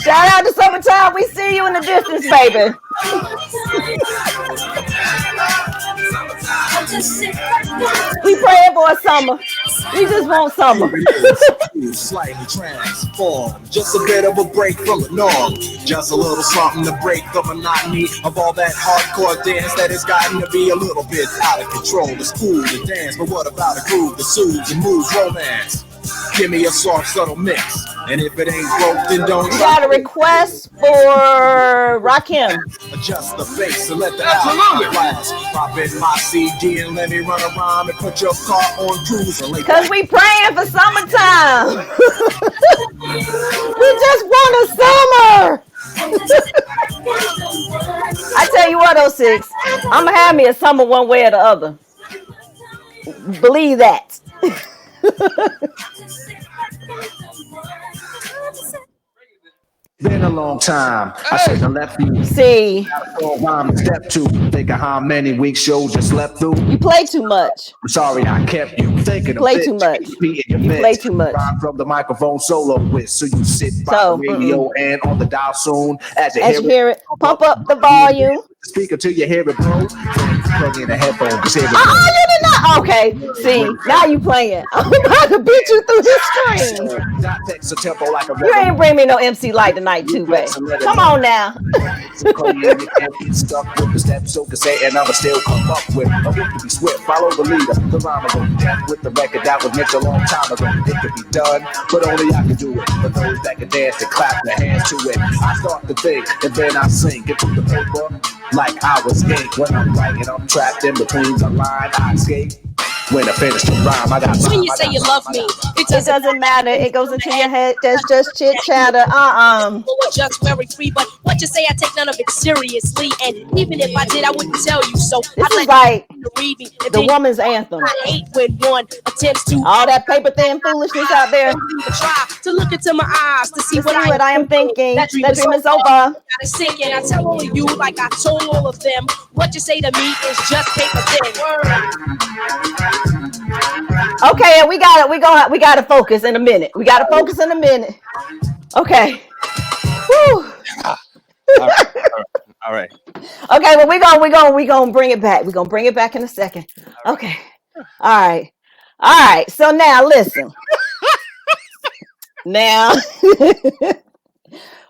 Shout out to Summertime. We see you in the distance, baby. We praying for a summer. We just want summer. Slightly transformed, just a bit of a break from the norm, just a little something to break the monotony of all that hardcore dance that has gotten to be a little bit out of control. It's cool to dance, but what about a groove that soothes and moves romance? Give me a soft, subtle mix, and if it ain't broke, then don't. We got a request for Rakim. Adjust the bass and let the Absolutely. album blast. Pop in my CD and let me run around and put your car on cruise and lay Cause we praying for summertime. We just want a summer. I tell you what, 06, I'ma have me a summer one way or the other. Believe that. Been a long time. I should have left you. See, Rhyme step two. Think of how many weeks you just slept through. you play too much. I'm sorry I kept you. thinking You play of too bitch, much. repeating your You mix. play too much. Rhyme from the microphone solo with, so you sit by So, the radio and on the dial soon as you As you hear it, pump up the volume. speaker till you hear it blow. Plug in a headphone. Hear it Oh, you did not. Okay, see, now you playing. I'm about to beat you through this screen. Dot text a tempo like a You ain't bring me no MC Light tonight, too, babe. Come on now. You can't get stuck with the steps, so to say, and I'ma still come up with a gift to be swift. Follow the leader, the rhyme go death with the record that was mixed a long time ago. It could be done, but only I can do it. For those that can dance and clap their hands to it, I start to think and then I sink into the paper like I was ink. When I'm writing, I'm trapped in between the line. I escape. When I finish the rhyme, I got. When you say you love me, It doesn't matter. It goes into your head. That's just chit chatter. Just very free, but what you say, I take none of it seriously. And even if I did, I wouldn't tell you so. This I'd is like you to read me. the woman's anthem. I hate when one attempts to all that paper thin foolishness out there. Try to look into my eyes to see what I am thinking. That dream is over. Got it sinking. I tell all of you, like I told all of them, what you say to me is just paper thin. Okay, and we gotta focus in a minute. We gotta focus in a minute. Okay. Whew. All right. Okay, well we gonna bring it back. We're gonna bring it back in a second. Okay. All right. So now listen. Now,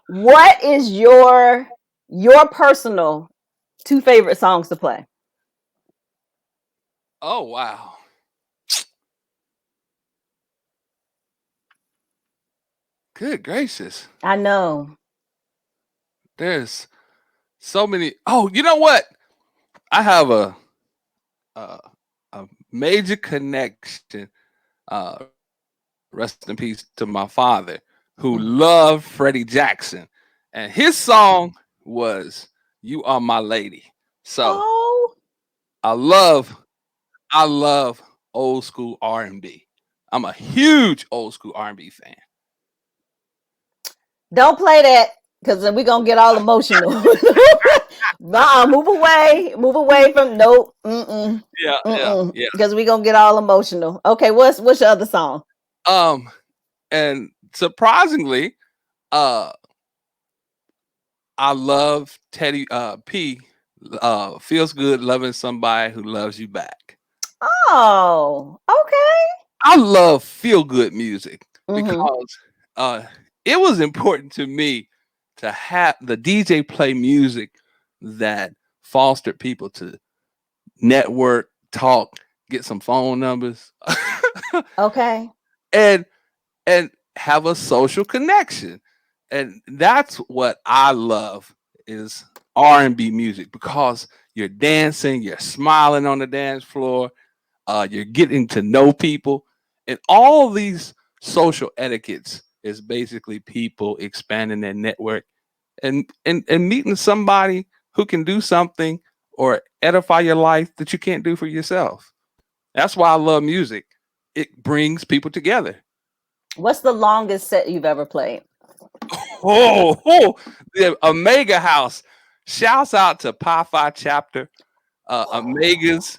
what is your personal 2 favorite songs to play? Oh wow. Good gracious. I know. There's so many. Oh, you know what? I have a major connection. Rest in peace to my father, who loved Freddie Jackson, and his song was "You Are My Lady." So I love old school R&B. I'm a huge old school R&B fan. Don't play that, because then we're gonna get all emotional. Move away from nope. Yeah. Because we're gonna get all emotional. Okay, what's your other song? And surprisingly, I love Teddy P. Feels Good Loving Somebody Who Loves You Back. Oh, okay. I love feel good music because it was important to me to have the DJ play music that fostered people to network, talk, get some phone numbers. Okay. And have a social connection. And that's what I love is R&B music, because you're dancing, you're smiling on the dance floor, you're getting to know people, and all these social etiquettes is basically people expanding their network and meeting somebody who can do something or edify your life that you can't do for yourself. That's why I love music. It brings people together. What's the longest set you've ever played? The Omega House. Shouts out to Pi Phi Chapter, Omegas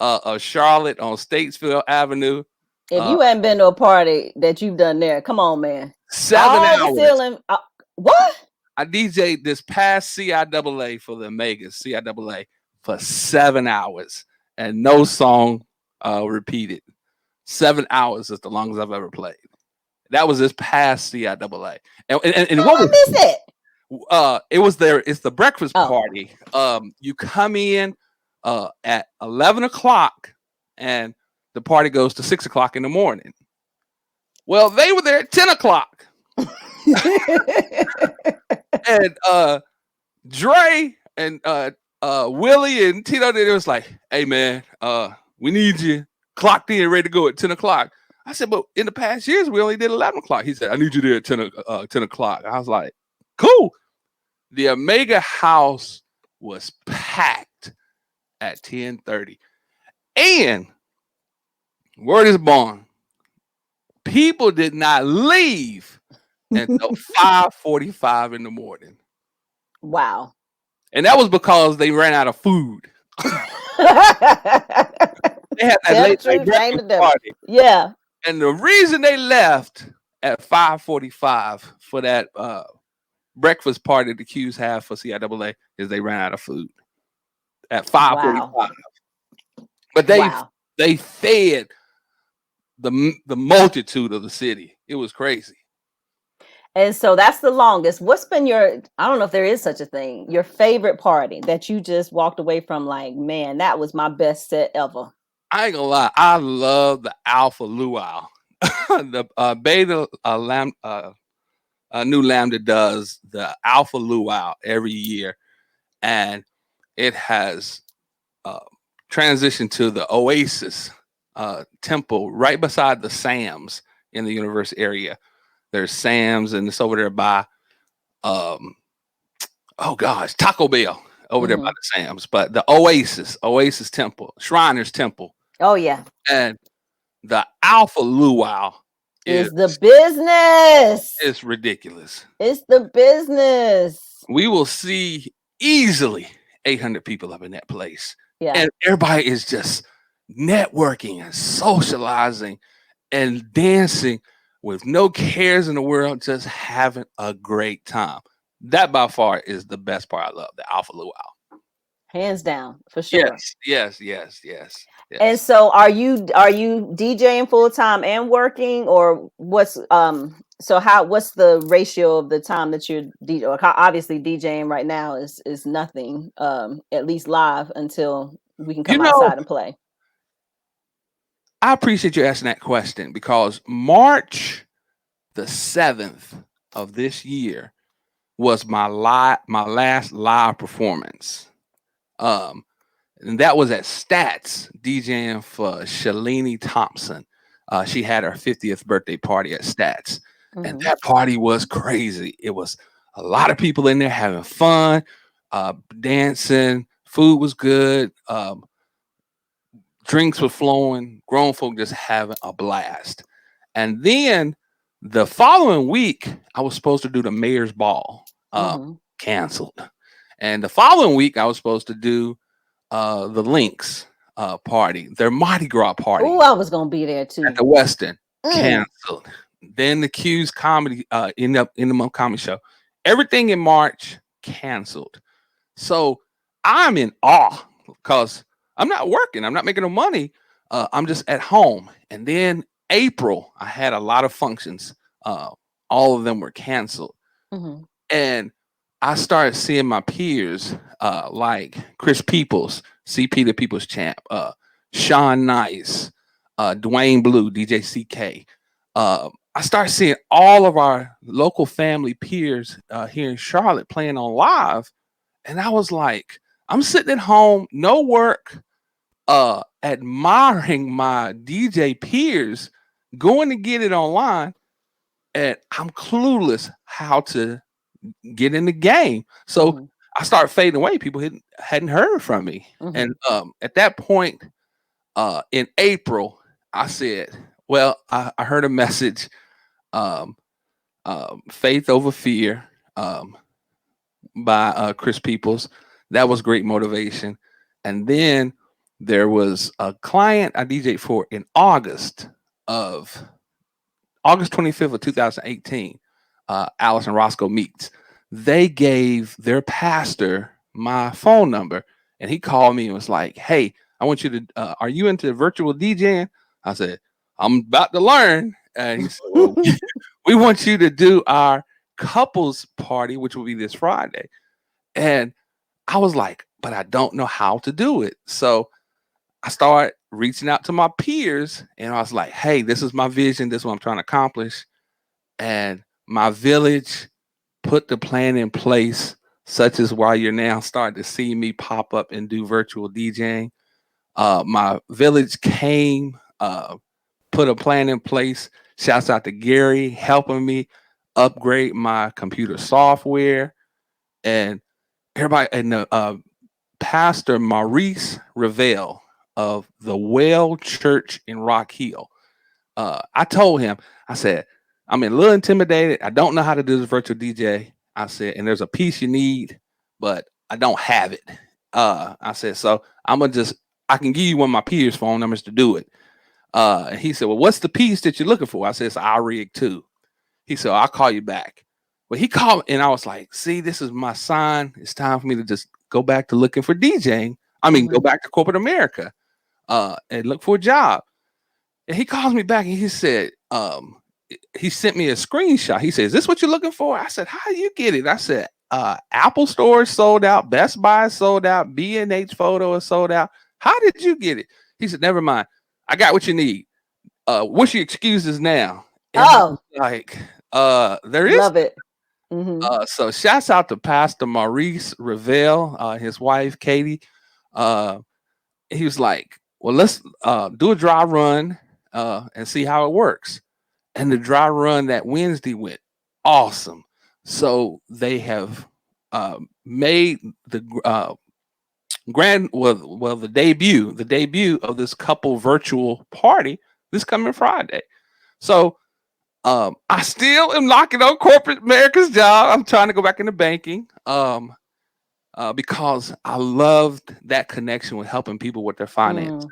of Charlotte on Statesville Avenue. If you hadn't been to a party that you've done there, come on, man. 7 hours. What? I DJ'd this past CIAA for the Omegas, CIAA, for 7 hours, and no song repeated. 7 hours is the longest I've ever played. That was this past CIAA. And what was it? It was there. It's the breakfast party. You come in at 11 o'clock, and the party goes to 6 o'clock in the morning. Well, they were there at 10 o'clock. And Dre and Willie and Tito, they was like, "Hey man, we need you clocked in, ready to go at 10 o'clock." I said, "But in the past years, we only did 11 o'clock." He said, "I need you there at 10 o'clock." I was like, "Cool." The Omega House was packed at 10:30. And word is born, people did not leave until 5:45 in the morning. Wow. And that was because they ran out of food. They had that Tell the late night truth, shame the breakfast devil. party. Yeah. And the reason they left at 5:45 for that breakfast party the Qs have for CIAA is they ran out of food at 5:45. Wow. But Wow. they fed the multitude of the city. It was crazy. And so that's the longest. What's been your, I don't know if there is such a thing, your favorite party that you just walked away from like, man, that was my best set ever? I ain't gonna lie, I love the Alpha Luau. The Beta New Lambda does the Alpha Luau every year, and it has transitioned to the Oasis temple right beside the Sam's in the Universe area. There's Sam's, and it's over there by Taco Bell over there by the Sam's. But the Oasis Temple, Shriners Temple. Oh yeah. And the Alpha Luau is the business. It's ridiculous. It's the business. We will see easily 800 people up in that place. Yeah. And everybody is just networking and socializing and dancing with no cares in the world, just having a great time. That by far is the best part. I love the Alpha Luau. Hands down, for sure. Yes. And so are you DJing full time and working, or what's what's the ratio of the time that you're DJ? Obviously DJing right now is nothing, at least live, until we can come outside and play. I appreciate you asking that question, because March the 7th of this year was my last live performance. And that was at Stats, DJing for Shalini Thompson. She had her 50th birthday party at Stats. And that party was crazy. It was a lot of people in there having fun, dancing, food was good, drinks were flowing, grown folk just having a blast. And then the following week, I was supposed to do the mayor's ball, canceled. And the following week, I was supposed to do the Lynx party, their Mardi Gras party. Oh, I was gonna be there too. At the Westin, canceled. Then the Q's comedy in the month comedy show. Everything in March canceled. So I'm in awe because I'm not working. I'm not making no money. I'm just at home. And then April, I had a lot of functions. All of them were canceled. And I started seeing my peers like Chris Peoples, CP the People's Champ, Sean Nice, Dwayne Blue, DJ CK. I started seeing all of our local family peers here in Charlotte playing on live. And I was like, I'm sitting at home, no work, admiring my DJ peers going to get it online. And I'm clueless how to get in the game. So I started fading away. People hadn't heard from me. And at that point in April, I said, well, I heard a message, Faith Over Fear by Chris Peoples. That was great motivation. And then there was a client I DJ'd for in August 25th of 2018, Alice and Roscoe Meeks. They gave their pastor my phone number, and he called me and was like, hey, I want you to, are you into virtual DJing? I said, I'm about to learn. And he said, well, we want you to do our couples party, which will be this Friday. And I was like, but I don't know how to do it. So I started reaching out to my peers, and I was like, hey, this is my vision. This is what I'm trying to accomplish. And my village put the plan in place, such as why you're now starting to see me pop up and do virtual DJing. My village came, put a plan in place. Shouts out to Gary helping me upgrade my computer software. And everybody, and the Pastor Maurice Ravel of the Well Church in Rock Hill. I told him, I said, I'm a little intimidated. I don't know how to do this virtual DJ. I said, and there's a piece you need, but I don't have it. I said, so I'm going to just I can give you one of my peers' phone numbers to do it. And he said, well, what's the piece that you're looking for? I said, it's iRig 2. He said, I'll call you back. Well, he called and I was like, see, this is my sign. It's time for me to just go back to looking for DJing. I mean, go back to corporate America and look for a job. And he calls me back and he said, he sent me a screenshot. He said, is this what you're looking for? I said, how do you get it? I said, Apple Store is sold out. Best Buy is sold out. B&H Photo is sold out. How did you get it? He said, never mind. I got what you need. What's your excuses now? And there is. Love it. So shouts out to Pastor Maurice Ravel, his wife, Katie. He was like, well, let's do a dry run and see how it works. And the dry run that Wednesday went awesome. So they have made the the debut of this couple virtual party this coming Friday. So I still am knocking on corporate America's job. I'm trying to go back into banking because I loved that connection with helping people with their finances.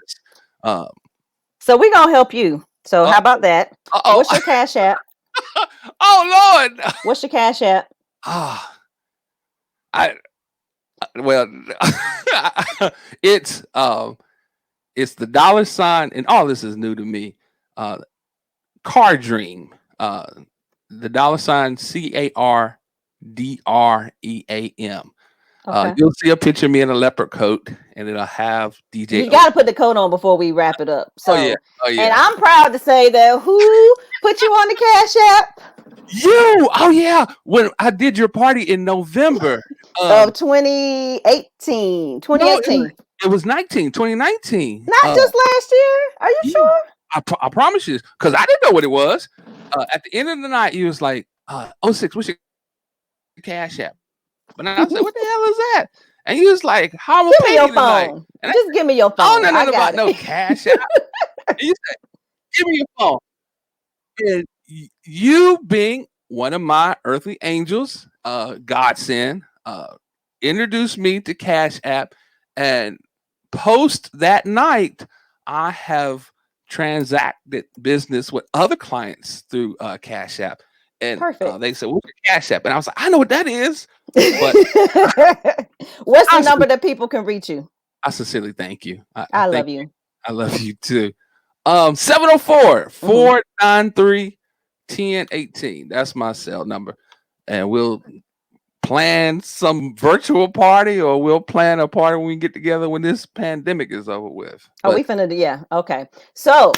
So we're gonna help you. So how about that? What's your Cash App? Oh Lord! What's your Cash App? It's the $, and all this is new to me. Car Dream. The $, CARDREAM. Okay. You'll see a picture of me in a leopard coat, and it'll have DJ. You got to put the coat on before we wrap it up. So, Oh yeah. And I'm proud to say that who put you on the Cash App? You. Oh yeah. When I did your party in November of 2018. No, it was 2019. Not just last year. Are you sure? I promise you, because I didn't know what it was. At the end of the night, he was like, 06, what's your Cash App? But I said, what the hell is that? And he was like, how am I Give me your phone. Just give me your phone. I don't know nothing about no Cash App. And you said, give me your phone. And you being one of my earthly angels, godsend, introduced me to Cash App, and post that night, I have transacted business with other clients through Cash App. And they said, what's your Cash App? And I was like, I know what that is. But what's the number that people can reach you? I sincerely thank you. I love you. I love you too. 704-493-1018. That's my cell number. And we'll plan some virtual party, or we'll plan a party when we get together when this pandemic is over with. We finna do, yeah. Okay. So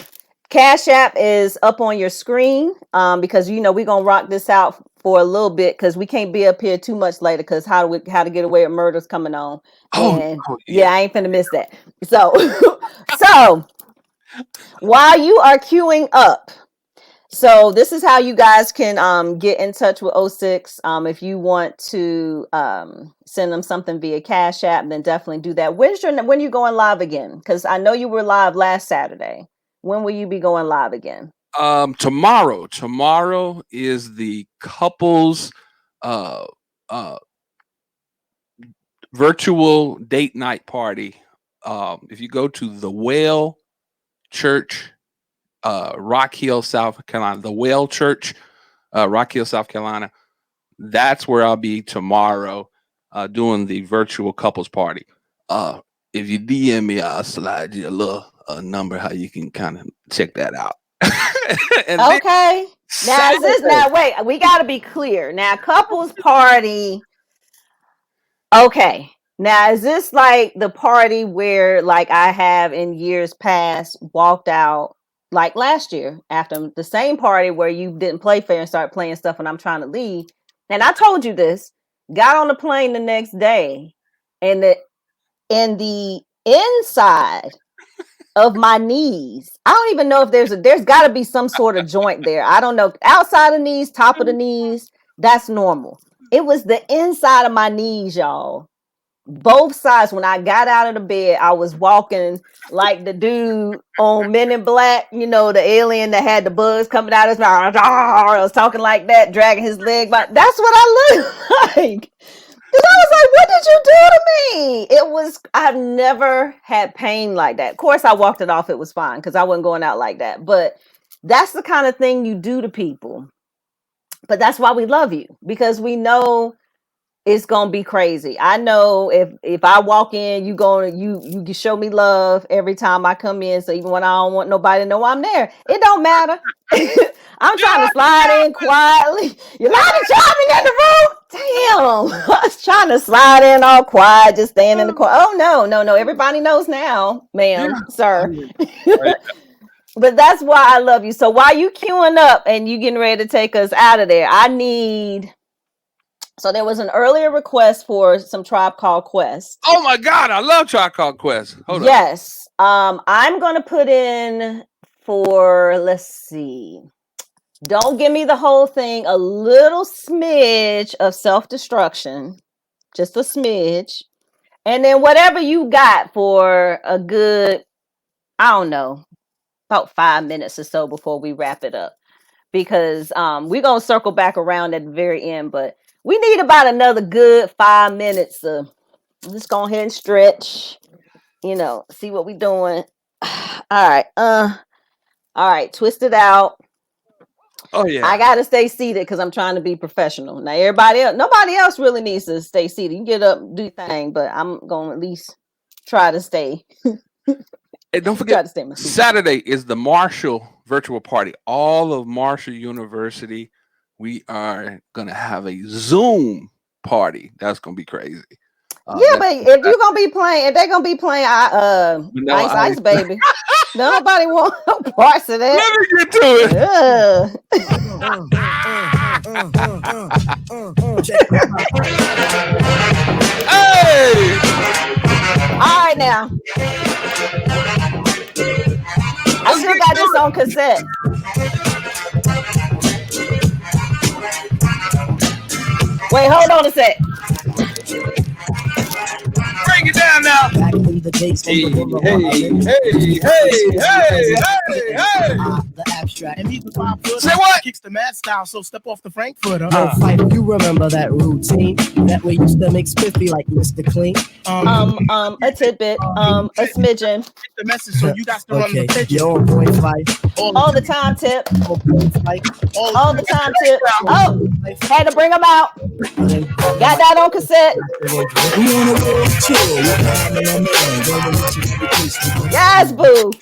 Cash App is up on your screen because we're gonna rock this out for a little bit because we can't be up here too much later because how to Get Away with Murder's coming on. Yeah, I ain't finna miss that. So so while you are queuing up, so this is how you guys can get in touch with 06. If you want to send them something via Cash App, then definitely do that. When are you going live again? Because I know you were live last Saturday. When will you be going live again? Tomorrow. Tomorrow is the couples virtual date night party. If you go to the Whale Church, Rock Hill, South Carolina, the Whale Church, Rock Hill, South Carolina, that's where I'll be tomorrow doing the virtual couples party. If you DM me, I'll slide you a little number how you can kind of check that out. Okay. Now wait, we got to be clear. Now, couples party. Okay. Now, is this like the party where, like I have in years past, walked out like last year after the same party where you didn't play fair and start playing stuff when I'm trying to leave? And I told you this, got on the plane the next day, and the inside of my knees, I don't even know if there's got to be some sort of joint there. I don't know. Outside of knees, top of the knees, that's normal. It was the inside of my knees, y'all. Both sides. When I got out of the bed, I was walking like the dude on Men in Black, the alien that had the bugs coming out of his mouth. I was talking like that, dragging his leg. But that's what I look like. Because I was like, what did you do to me? I've never had pain like that. Of course, I walked it off. It was fine because I wasn't going out like that. But that's the kind of thing you do to people. But that's why we love you, because we know it's gonna be crazy. I know if I walk in, you can show me love every time I come in. So even when I don't want nobody to know I'm there, it don't matter. I'm trying to slide in quietly. You're not charming in the room. Damn, I was trying to slide in all quiet, just staying in the corner. Oh no. Everybody knows now, ma'am, sir. But that's why I love you. So while you queuing up and you getting ready to take us out of there, so there was an earlier request for some Tribe Called Quest. Oh my God, I love Tribe Called Quest. Hold on. Yes. I'm gonna put in for, let's see. Don't give me the whole thing, a little smidge of Self-Destruction. Just a smidge. And then whatever you got for a good, I don't know, about 5 minutes or so before we wrap it up. Because we're gonna circle back around at the very end, but we need about another good 5 minutes of just go ahead and stretch, see what we're doing. All right, twist it out. Oh yeah. I gotta stay seated because I'm trying to be professional. Now nobody else really needs to stay seated. You can get up, do your thing, but I'm gonna at least try to stay. And don't forget, Saturday is the Marshall virtual party. All of Marshall University. We are gonna have a Zoom party. That's gonna be crazy. But if they're gonna be playing Ice Baby, nobody want parts of that. Let me get to it. Hey! All right now. I still got this on cassette. Wait, hold on a sec. Break it down now. Back in the days Hey. The abstract. And these are 5 foot. Say what? Kicks the mad style, so step off the Frankfurter. Fight, you remember that routine? That way you still make spiffy like Mr. Clean. A tidbit, a smidgen. The message, so you got to run the pitch. You're on point 5. All the time, Tip. All All the time, Tip. Oh, had to bring them out. Got that on cassette. Yes, boo.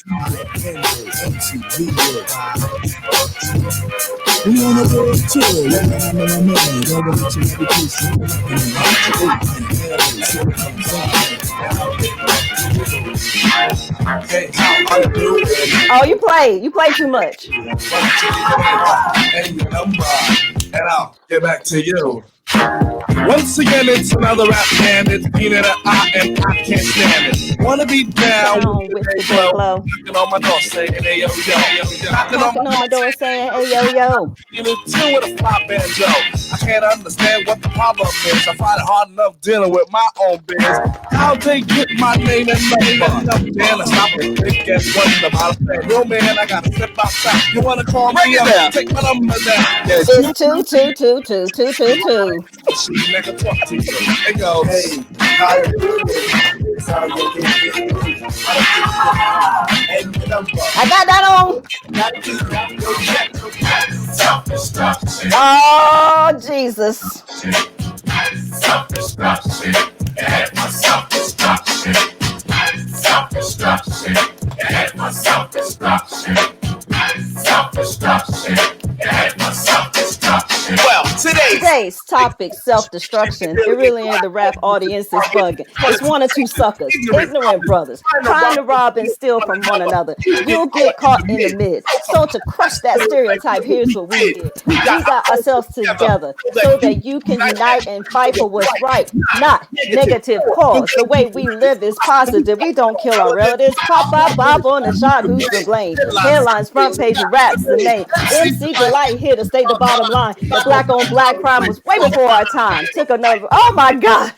Oh, you play too much. And I'll get back to you. Once again, it's another rap band. It's Peanut and I can't stand it. Wanna be down with the flow. Knocking on my door saying, hey, yo, yo. Knocking on my door saying, hey, yo, yo. You know, two with a flop banjo. I can't understand what the problem is. I find it hard enough dealing with my own biz. How they get my name and number? Then I stop and think and wonder about it. Yo, man, I gotta step outside. You wanna call me up? Take my number down. It's 2222222. She never talk to you. It goes, hey, how you doing? I got that on. Oh, Jesus. Self-destruction. well, today's topic, self-destruction. It really ain't the rap audience is bugging. It's one or two suckers, ignorant brothers, trying to rob and steal from one another. You'll get caught in the midst. So to crush that stereotype, here's what we did. We got ourselves together so that you can unite and fight for what's right, not negative cause. The way we live is positive. We don't kill our relatives. Pop, pop, pop on the shot. Who's to blame? Headlines, front page, raps the name. MC Delight here to state the bottom line. The black on black crime was way before our time. Took another, oh my God.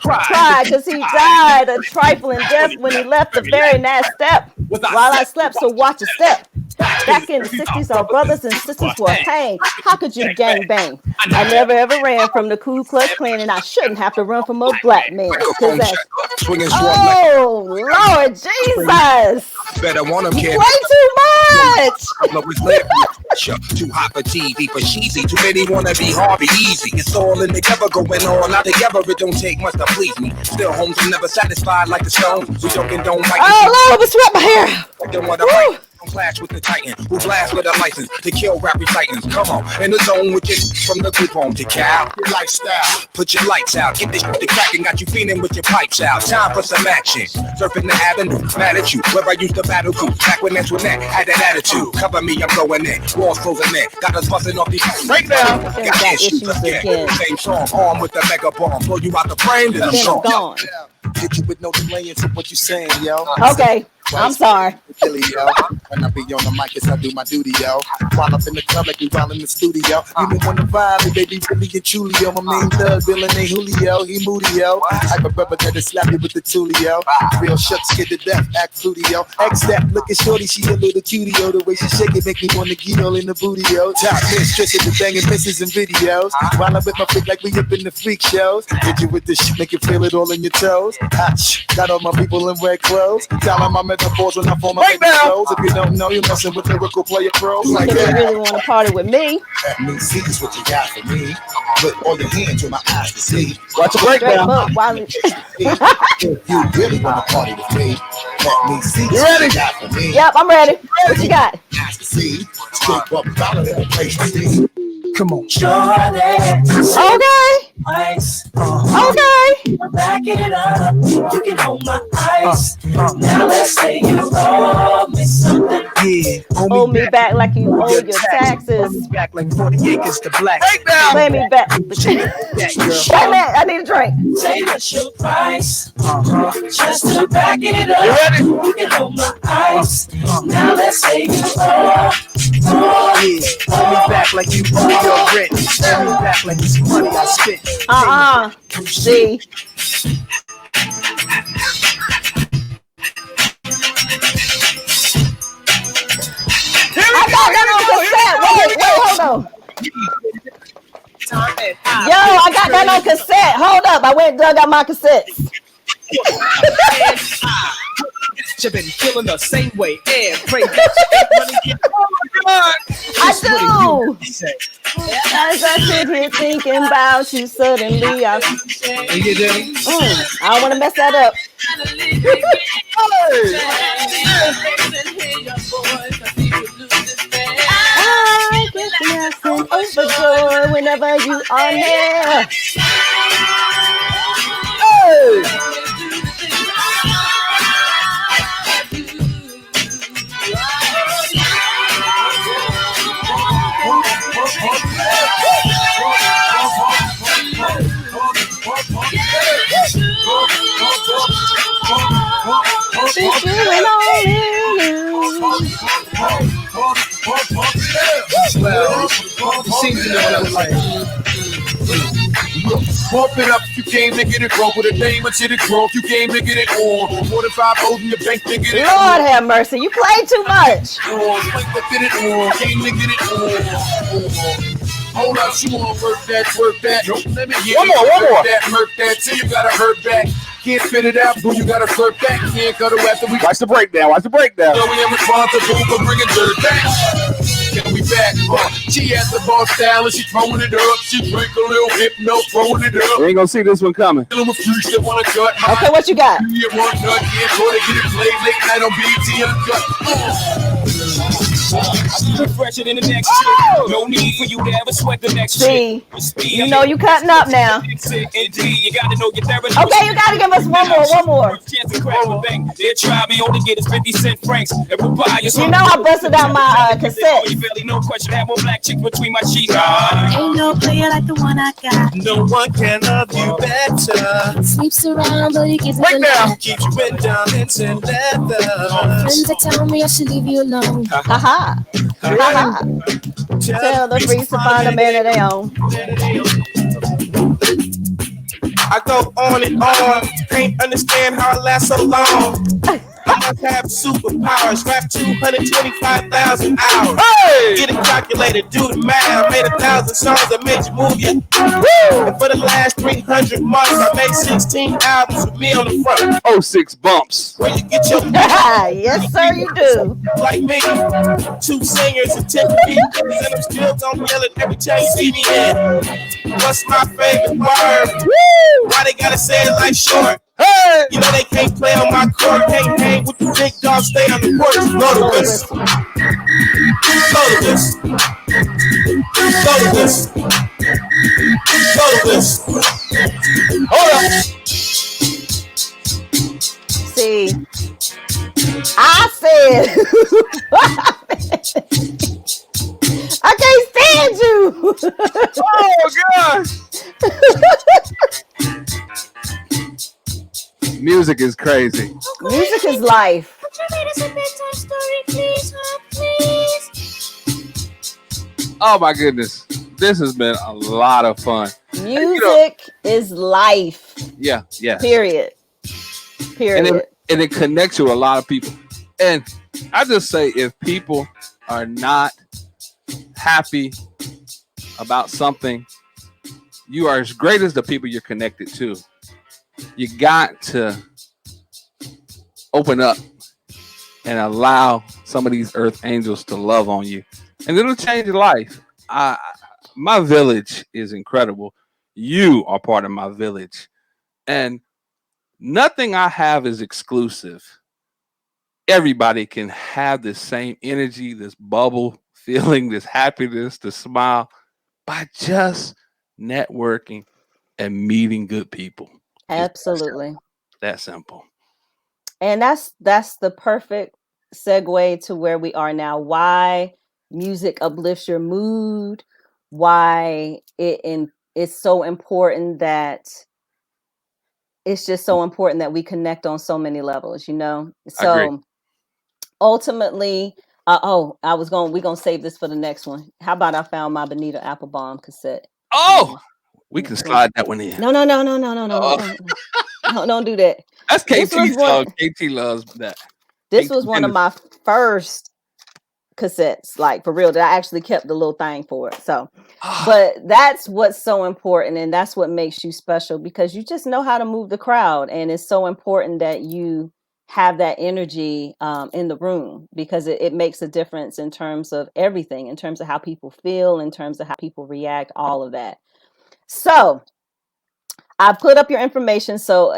Cried because he died a trifling death when he left the very last step. While I slept, so watch a step. Back in the 60s, our brothers and sisters were hanged. How could you gang bang? I never ever ran from the Ku Klux Klan, and I shouldn't have to run from a black man. 'Cause that's, oh, Lord Jesus. Better want them, You kid. play too much. Too hot for TV, for cheesy. Too many wanna be Harvey Easy. It's all in together, going on. Not together, it don't take much to please me. Still, homes are never satisfied like the Stones. We don't condone like Oh, Lord, what's wrap my hair? Then what I write, don't clash with the Titan, who blast with a license to kill rap recitants. Come on, in the zone with it from the group home to Cal. Your lifestyle, put your lights out, get this shit to cracking, got you feeling with your pipes out. Time for some action. Surfing the avenue, mad at you, where I used to battle to. Back when Antoinette had that attitude. Cover me, I'm going in. Walls closing in, got us busting off these right now. Got issues again. Same song, armed with the mega bomb. Blow you out the frame, then I'm gone. Hit you with no delay into what you saying, yo. Okay, I'm sorry. Really, yo. When I be on the mic, I do my duty, yo. While up in the club, like we while in the studio. You don't want to vibe, and baby, really and truly, yo. My main thug, Bill and Julio, he moody, yo. Type of brother that'll slap you with the tulio. Real shucks, scared to death, act fruity, yo. X that, looking shorty, she a little cutie, yo. The way she shake it make me want to get all in the booty, yo. Top mistress at the banging misses and videos. While I'm with my freak like we up in the freak shows. Hit you with this shit, make you feel it all in your toes. Got all my people in red clothes. Tell them my metaphors when I form my flows. If you don't know, you're messing with lyrical player pros. Like You really want to party with me? That means see is what you got for me. Put all your hands with my eyes to see. Watch a breakdown. If you really want to party with me, that means see is what you got for me. Yep, I'm ready. What you got? Eyes to see. Straight up, dollar in the place to see. Come on. Okay. Ice. Okay. Back it up. You can hold my ice. Now let's say you owe me something. Yeah. Hold me back like you owe your taxes. Back like 40 acres to black. Pay me back. Wait a minute, I need a drink. Say what's your price? Just to back it up. You can hold my ice. Now let's say you owe. Hold me back like you owe your rent. Hold me back like it's money I spent. See. I got that on cassette. Wait, hold on. Yo, I got that on cassette. Hold up. I went and dug out my cassettes. You've been feeling the same way and pray that you ain't running. I do. As I sit here thinking about you, suddenly I don't want to mess that up. I get dancing overjoyed whenever you are near. Pump it up if you came to get it broke with a name until it broke. You came to get it on. More than 5 O's in your bank to get it on. Lord have mercy, you play too much. Came to get it on. Hold up, she wanna work that. Nope. Let me get one more. That, murk that, till you gotta hurt back. Can't fit it out, boo, you gotta flirt back. Can't cut her after we. Watch the breakdown. So we am responsible for bringing dirt back. Can we back? She has the boss style and she throwing it up. She drink a little hypno, throwing it up. You ain't gonna see this one coming. Okay, what you got? You want nut, yeah, go to get it played late night on BT Uncut. Fresher than the next shit. No need for you to ever sweat the next See, shit. you know you cutting up now. Indeed, you gotta know your therapist. Okay, you gotta give us one more. Chance to crash the bank. They try me, all they get is 50-cent francs. And we'll buy you You know I busted out my cassette. You barely no question, have more black chicks between my sheets. Ain't no player like the one I got. No one can love you better. Sleeps around, but he gives me Right now, the keep you in diamonds and leather. friends that tell me I should leave you alone. Haha. Tell the freaks to find a man of their own. I go on and on, can't understand how I last so long. I'm must have superpowers. Rap 225,000 hours. Get it calculated, do the math. Made 1,000 songs that made you move your. And for the last 300 months, I made 16 albums with me on the front. 06 bumps. Where you get your yes, sir, you do. like me, 2 singers and 10 people, and I'm still gonna yell it every time you see me in. What's my favorite word? Why they gotta say it like short? Hey! You know they can't play on my court, can't hang with the big dogs, stay on the porch. Blow the whistle. Blow the whistle. Blow the whistle. Blow the whistle. Hold up. See, I said, I can't stand you. Oh gosh. Music is crazy. Music is life. Could you read us a bedtime story, please, please? Oh my goodness. This has been a lot of fun. Music is life. Yeah, yes. Period. Period. And it connects you with a lot of people. And I just say, if people are not happy about something, you are as great as the people you're connected to. You got to open up and allow some of these earth angels to love on you, and it'll change your life. My village is incredible. You are part of my village, and nothing I have is exclusive. Everybody can have this same energy, this bubble feeling, this happiness, this smile by just networking and meeting good people. Absolutely. That simple. And that's the perfect segue to where we are now. Why music uplifts your mood, why it's so important that it's just so important that we connect on so many levels, you know? So ultimately, we're gonna save this for the next one. How about I found my Bonita Applebum cassette? Oh, we can slide that one in. No, don't do that. That's KT's song. KT loves that. This was one of my first cassettes, like for real, that I actually kept the little thing for it. So, but that's what's so important, and that's what makes you special, because you just know how to move the crowd, and it's so important that you have that energy in the room, because it makes a difference in terms of everything, in terms of how people feel, in terms of how people react, all of that. So I put up your information. So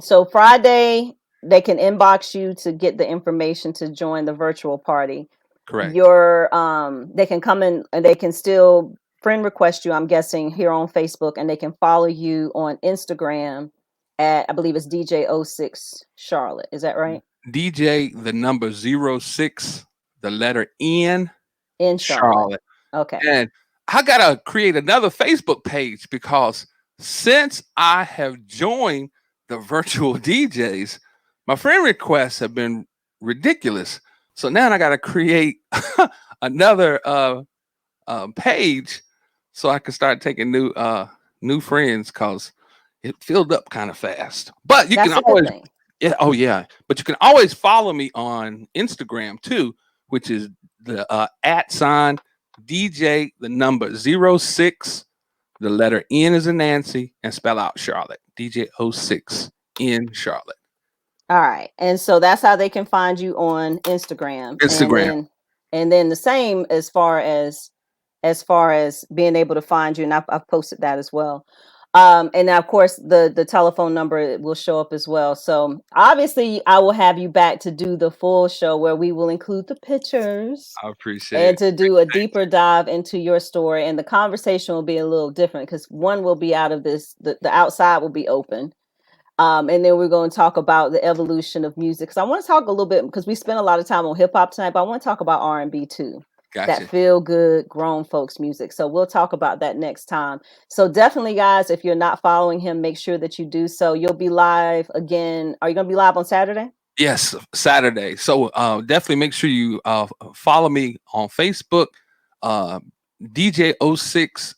so Friday they can inbox you to get the information to join the virtual party. Correct. They can come in and they can still friend request you, I'm guessing, here on Facebook, and they can follow you on Instagram at, I believe it's DJ06 Charlotte. Is that right? DJ the number 06, the letter N in Charlotte. Okay. And I gotta create another Facebook page, because since I have joined the virtual DJs, my friend requests have been ridiculous. So now I gotta create another page so I can start taking new friends, because it filled up kind of fast. But you can always, but you can always follow me on Instagram too, which is the @ DJ the number 06, the letter N is in Nancy, and spell out Charlotte. DJ06 in Charlotte. All right. And so that's how they can find you on Instagram. And then the same as far as being able to find you, and I've posted that as well. And of course the telephone number will show up as well. So obviously I will have you back to do the full show where we will include the pictures. I appreciate it. And to do a deeper dive into your story. And the conversation will be a little different, because one will be out of this, the outside will be open. And then we're going to talk about the evolution of music. So I want to talk a little bit, because we spent a lot of time on hip hop tonight, but I want to talk about R&B too. Gotcha. That feel good grown folks music. So we'll talk about that next time. So definitely, guys, if you're not following him, make sure that you do so. You'll be live again. Are you going to be live on Saturday? Yes, Saturday. So definitely make sure you follow me on Facebook. DJ06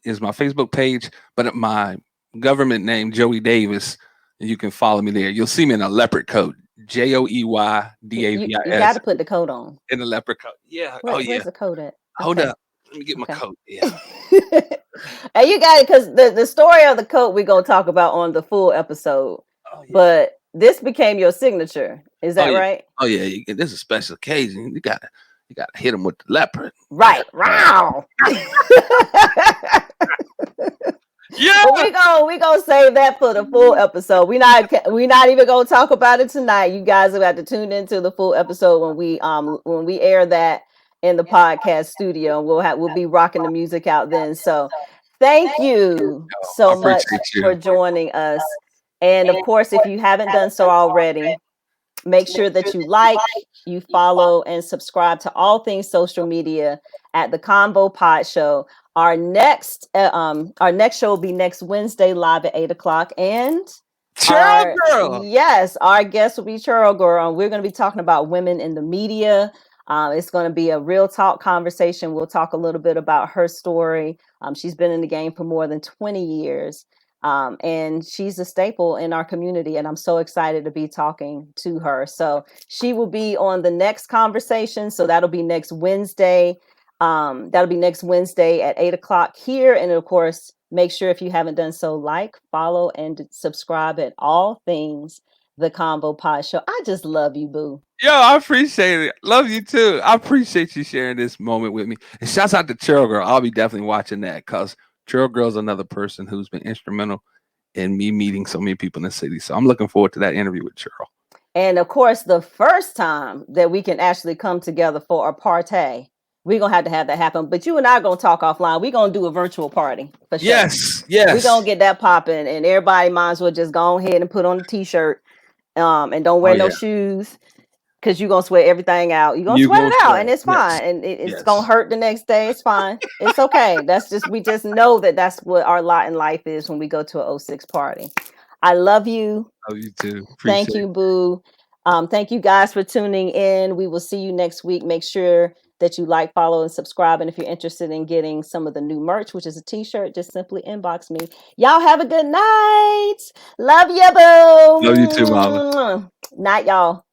is my Facebook page, but my government name, Joey Davis, and you can follow me there. You'll see me in a leopard coat, JOEYDAVIS. You got to put the coat on. In the leopard coat. Yeah. Where's the coat at? Hold Okay. up. Let me get my coat. Yeah. And you got it, because the story of the coat we're gonna talk about on the full episode. But this became your signature. Is that right? Oh yeah. This is a special occasion. You gotta hit him with the leopard. Right. Wow. Yeah. But we gonna save that for the full episode. We not even gonna talk about it tonight. You guys have got to tune into the full episode when we air that in the podcast studio. We'll be rocking the music out then. So thank you so much for joining us. And of course, if you haven't done so already, make sure that you like, you follow, and subscribe to all things social media at the Convo Pod Show. Our next show will be next Wednesday live at 8:00, and Churl Girl. Yes, our guest will be Churl Girl, and we're going to be talking about women in the media. It's going to be a real talk conversation. We'll talk a little bit about her story. She's been in the game for more than 20 years. And she's a staple in our community, and I'm so excited to be talking to her. So she will be on the next conversation. So that'll be next Wednesday. That'll be next Wednesday at 8:00 here. And of course, make sure, if you haven't done so, like, follow, and subscribe at all things the Convo Pod Show. I just love you, boo. Yo, I appreciate it. Love you too. I appreciate you sharing this moment with me. And shouts out to Churl Girl. I'll be definitely watching that, because Churl Girl's another person who's been instrumental in me meeting so many people in the city. So I'm looking forward to that interview with Churl. And of course, the first time that we can actually come together for a party, we're going to have that happen. But you and I are going to talk offline. We're going to do a virtual party. For sure. Yes. We're going to get that popping, and everybody might as well just go ahead and put on a t-shirt and don't wear no shoes, because you're going to sweat everything out. You're going to sweat it out, and it's fine. And it's going to hurt the next day. It's fine. It's okay. We just know that that's what our lot in life is when we go to a 06 party. I love you. Love you too. Thank you, boo. Thank you guys for tuning in. We will see you next week. Make sure that you like, follow, and subscribe. And if you're interested in getting some of the new merch, which is a t-shirt, just simply inbox me. Y'all have a good night. Love you, boo. Love you too, Mama. Night, y'all.